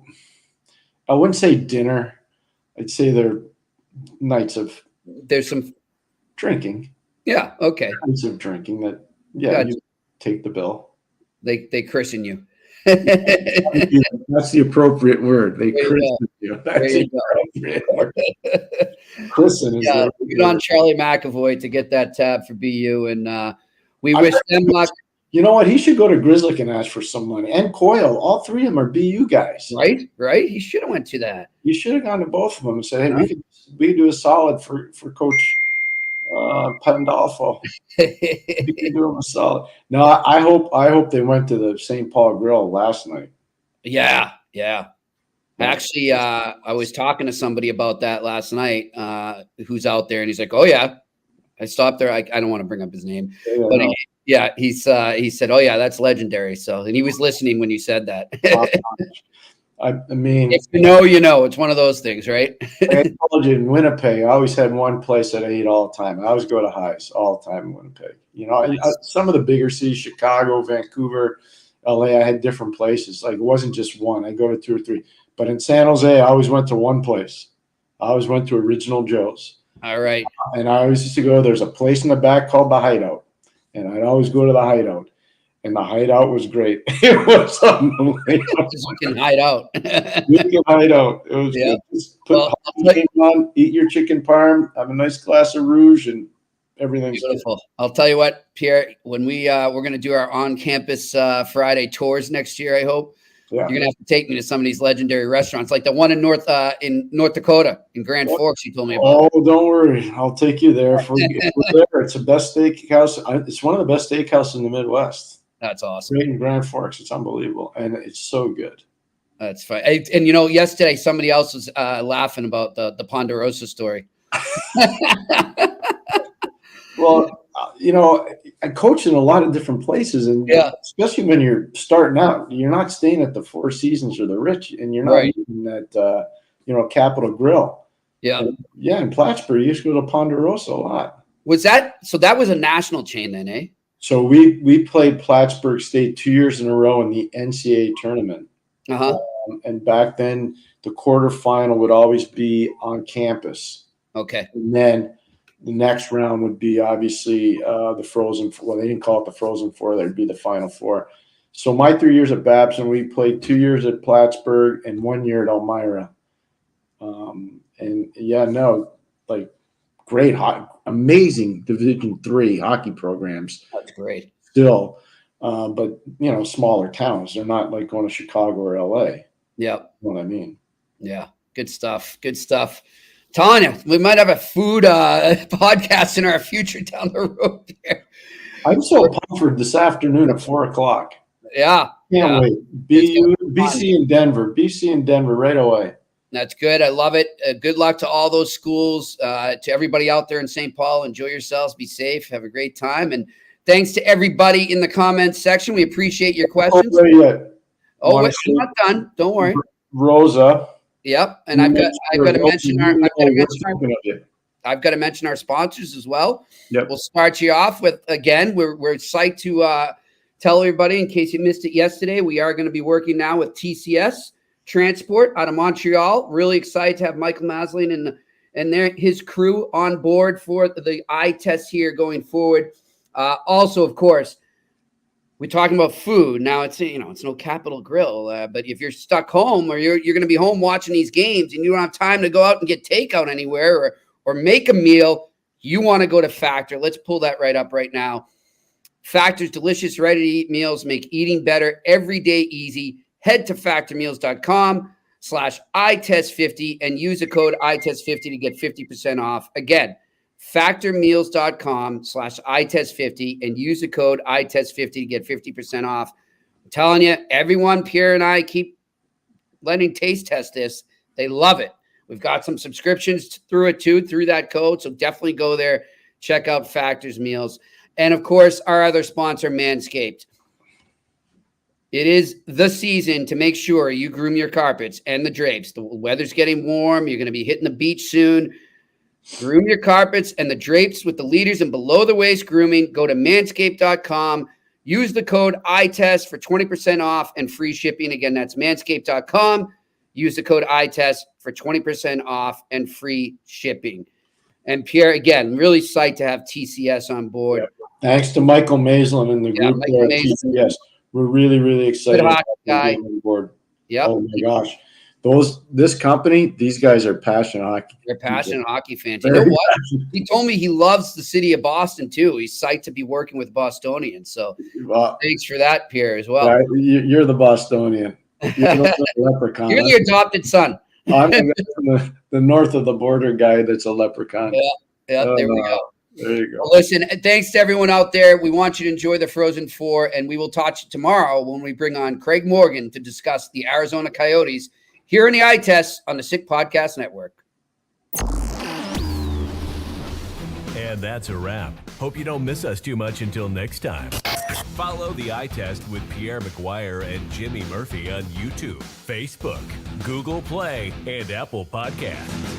I wouldn't say dinner. I'd say they're nights of There's some drinking. Yeah, okay. Nights of drinking that Gotcha. you take the bill. They christen you. That's the appropriate word. They There you christen you. That's There the you appropriate word. Christen is Yeah, the good on Charlie McAvoy to get that tab for BU, and we I wish bet them luck. You know what? He should go to Grizzly and ask for some money. And Coyle, all three of them are BU guys. Right? He should have went to that. You should have gone to both of them and said, "Hey, we could do a solid for Coach Pandolfo. We could do him a solid." No, I hope they went to the St. Paul Grill last night. Yeah. Actually, I was talking to somebody about that last night who's out there, and he's like, "Oh yeah, I stopped there. I don't want to bring up his name, but he said, "Oh yeah, that's legendary." So, and he was listening when you said that. I mean, if you know, you know. It's one of those things, right? I told you in Winnipeg, I always had one place that I ate all the time. I always go to Highs all the time in Winnipeg. You know, some of the bigger cities, Chicago, Vancouver, LA, I had different places. Like, it wasn't just one. I go to 2 or 3. But in San Jose, I always went to one place. I always went to Original Joe's. All right. And I always used to go, there's a place in the back called the Hideout. And I'd always go to the Hideout. And the Hideout was great. It was unbelievable. You can hide out. You can hide out. It was good. Just put on, eat your chicken parm, have a nice glass of rouge, and everything's beautiful. Good. I'll tell you what, Pierre, when we're going to do our on-campus Friday tours next year, I hope, you're going to have to take me to some of these legendary restaurants, like the one in North Dakota, in Grand Forks you told me about. Oh, don't worry. I'll take you there. If we're there, it's the best steakhouse. It's one of the best steakhouses in the Midwest. That's awesome. Right in Grand Forks. It's unbelievable. And it's so good. That's fine. And, you know, yesterday somebody else was laughing about the Ponderosa story. Well, you know, I coach in a lot of different places. And especially when you're starting out, you're not staying at the Four Seasons or the Rich. And you're not eating at, Capitol Grill. Yeah. And, in Plattsburgh, you used to go to Ponderosa a lot. That was a national chain then, eh? So we played Plattsburgh State 2 years in a row in the NCAA tournament. And back then, the quarterfinal would always be on campus. Okay. And then the next round would be obviously the Frozen Four. Well, they didn't call it the Frozen Four. There'd be the Final Four. So my 3 years at Babson, we played 2 years at Plattsburgh and 1 year at Elmira. Great, amazing Division III hockey programs. That's great. Still, but smaller towns. They're not like going to Chicago or LA. Yep. You know what I mean? Yeah. Good stuff. Tanya, we might have a food podcast in our future down the road here. I'm so pumped for this afternoon at 4:00. Yeah. Can't wait. BC and Denver right away. That's good. I love it. Good luck to all those schools, to everybody out there in St. Paul. Enjoy yourselves. Be safe. Have a great time. And thanks to everybody in the comments section. We appreciate your questions. Oh, we're not done. Don't worry. Rosa. Yep. And I've got to mention our sponsors as well. Yep. We'll start you off with, again, we're psyched to tell everybody, in case you missed it yesterday, we are going to be working now with TCS Transport out of Montreal. Really excited to have Michael Maslin and his crew on board for the eye test here going forward. Also, of course, we're talking about food now. It's it's no Capital Grill, but if you're stuck home or you're going to be home watching these games and you don't have time to go out and get takeout anywhere or make a meal, you want to go to Factor. Let's pull that right up right now. Factor's delicious, ready-to-eat meals make eating better every day easy. Head to factormeals.com/itest50 and use the code itest50 to get 50% off. Again, factormeals.com/itest50 and use the code itest50 to get 50% off. I'm telling you, everyone, Pierre and I keep letting taste test this. They love it. We've got some subscriptions through it too, through that code. So definitely go there, check out Factor's meals. And of course, our other sponsor, Manscaped. It is the season to make sure you groom your carpets and the drapes. The weather's getting warm. You're going to be hitting the beach soon. Groom your carpets and the drapes with the leaders in below-the-waist grooming. Go to manscaped.com. Use the code ITEST for 20% off and free shipping. Again, that's manscaped.com. Use the code ITEST for 20% off and free shipping. And Pierre, again, really psyched to have TCS on board. Yep. Thanks to Michael Maislin and the group there at TCS. We're really, really excited Good hockey guy. On board. Yep. Oh my gosh. This company, these guys are passionate hockey. They're passionate hockey fans. You know what? He told me he loves the city of Boston too. He's psyched to be working with Bostonians. So thanks for that, Pierre, as well. You're the Bostonian. You're the leprechaun. You're the adopted son. I'm the north of the border guy that's a leprechaun. Yeah, there we go. There you go. Well, listen, thanks to everyone out there. We want you to enjoy the Frozen Four, and we will talk to you tomorrow when we bring on Craig Morgan to discuss the Arizona Coyotes here in the Eye Test on the Sick Podcast Network. And that's a wrap. Hope you don't miss us too much until next time. Follow the Eye Test with Pierre McGuire and Jimmy Murphy on YouTube, Facebook, Google Play, and Apple Podcasts.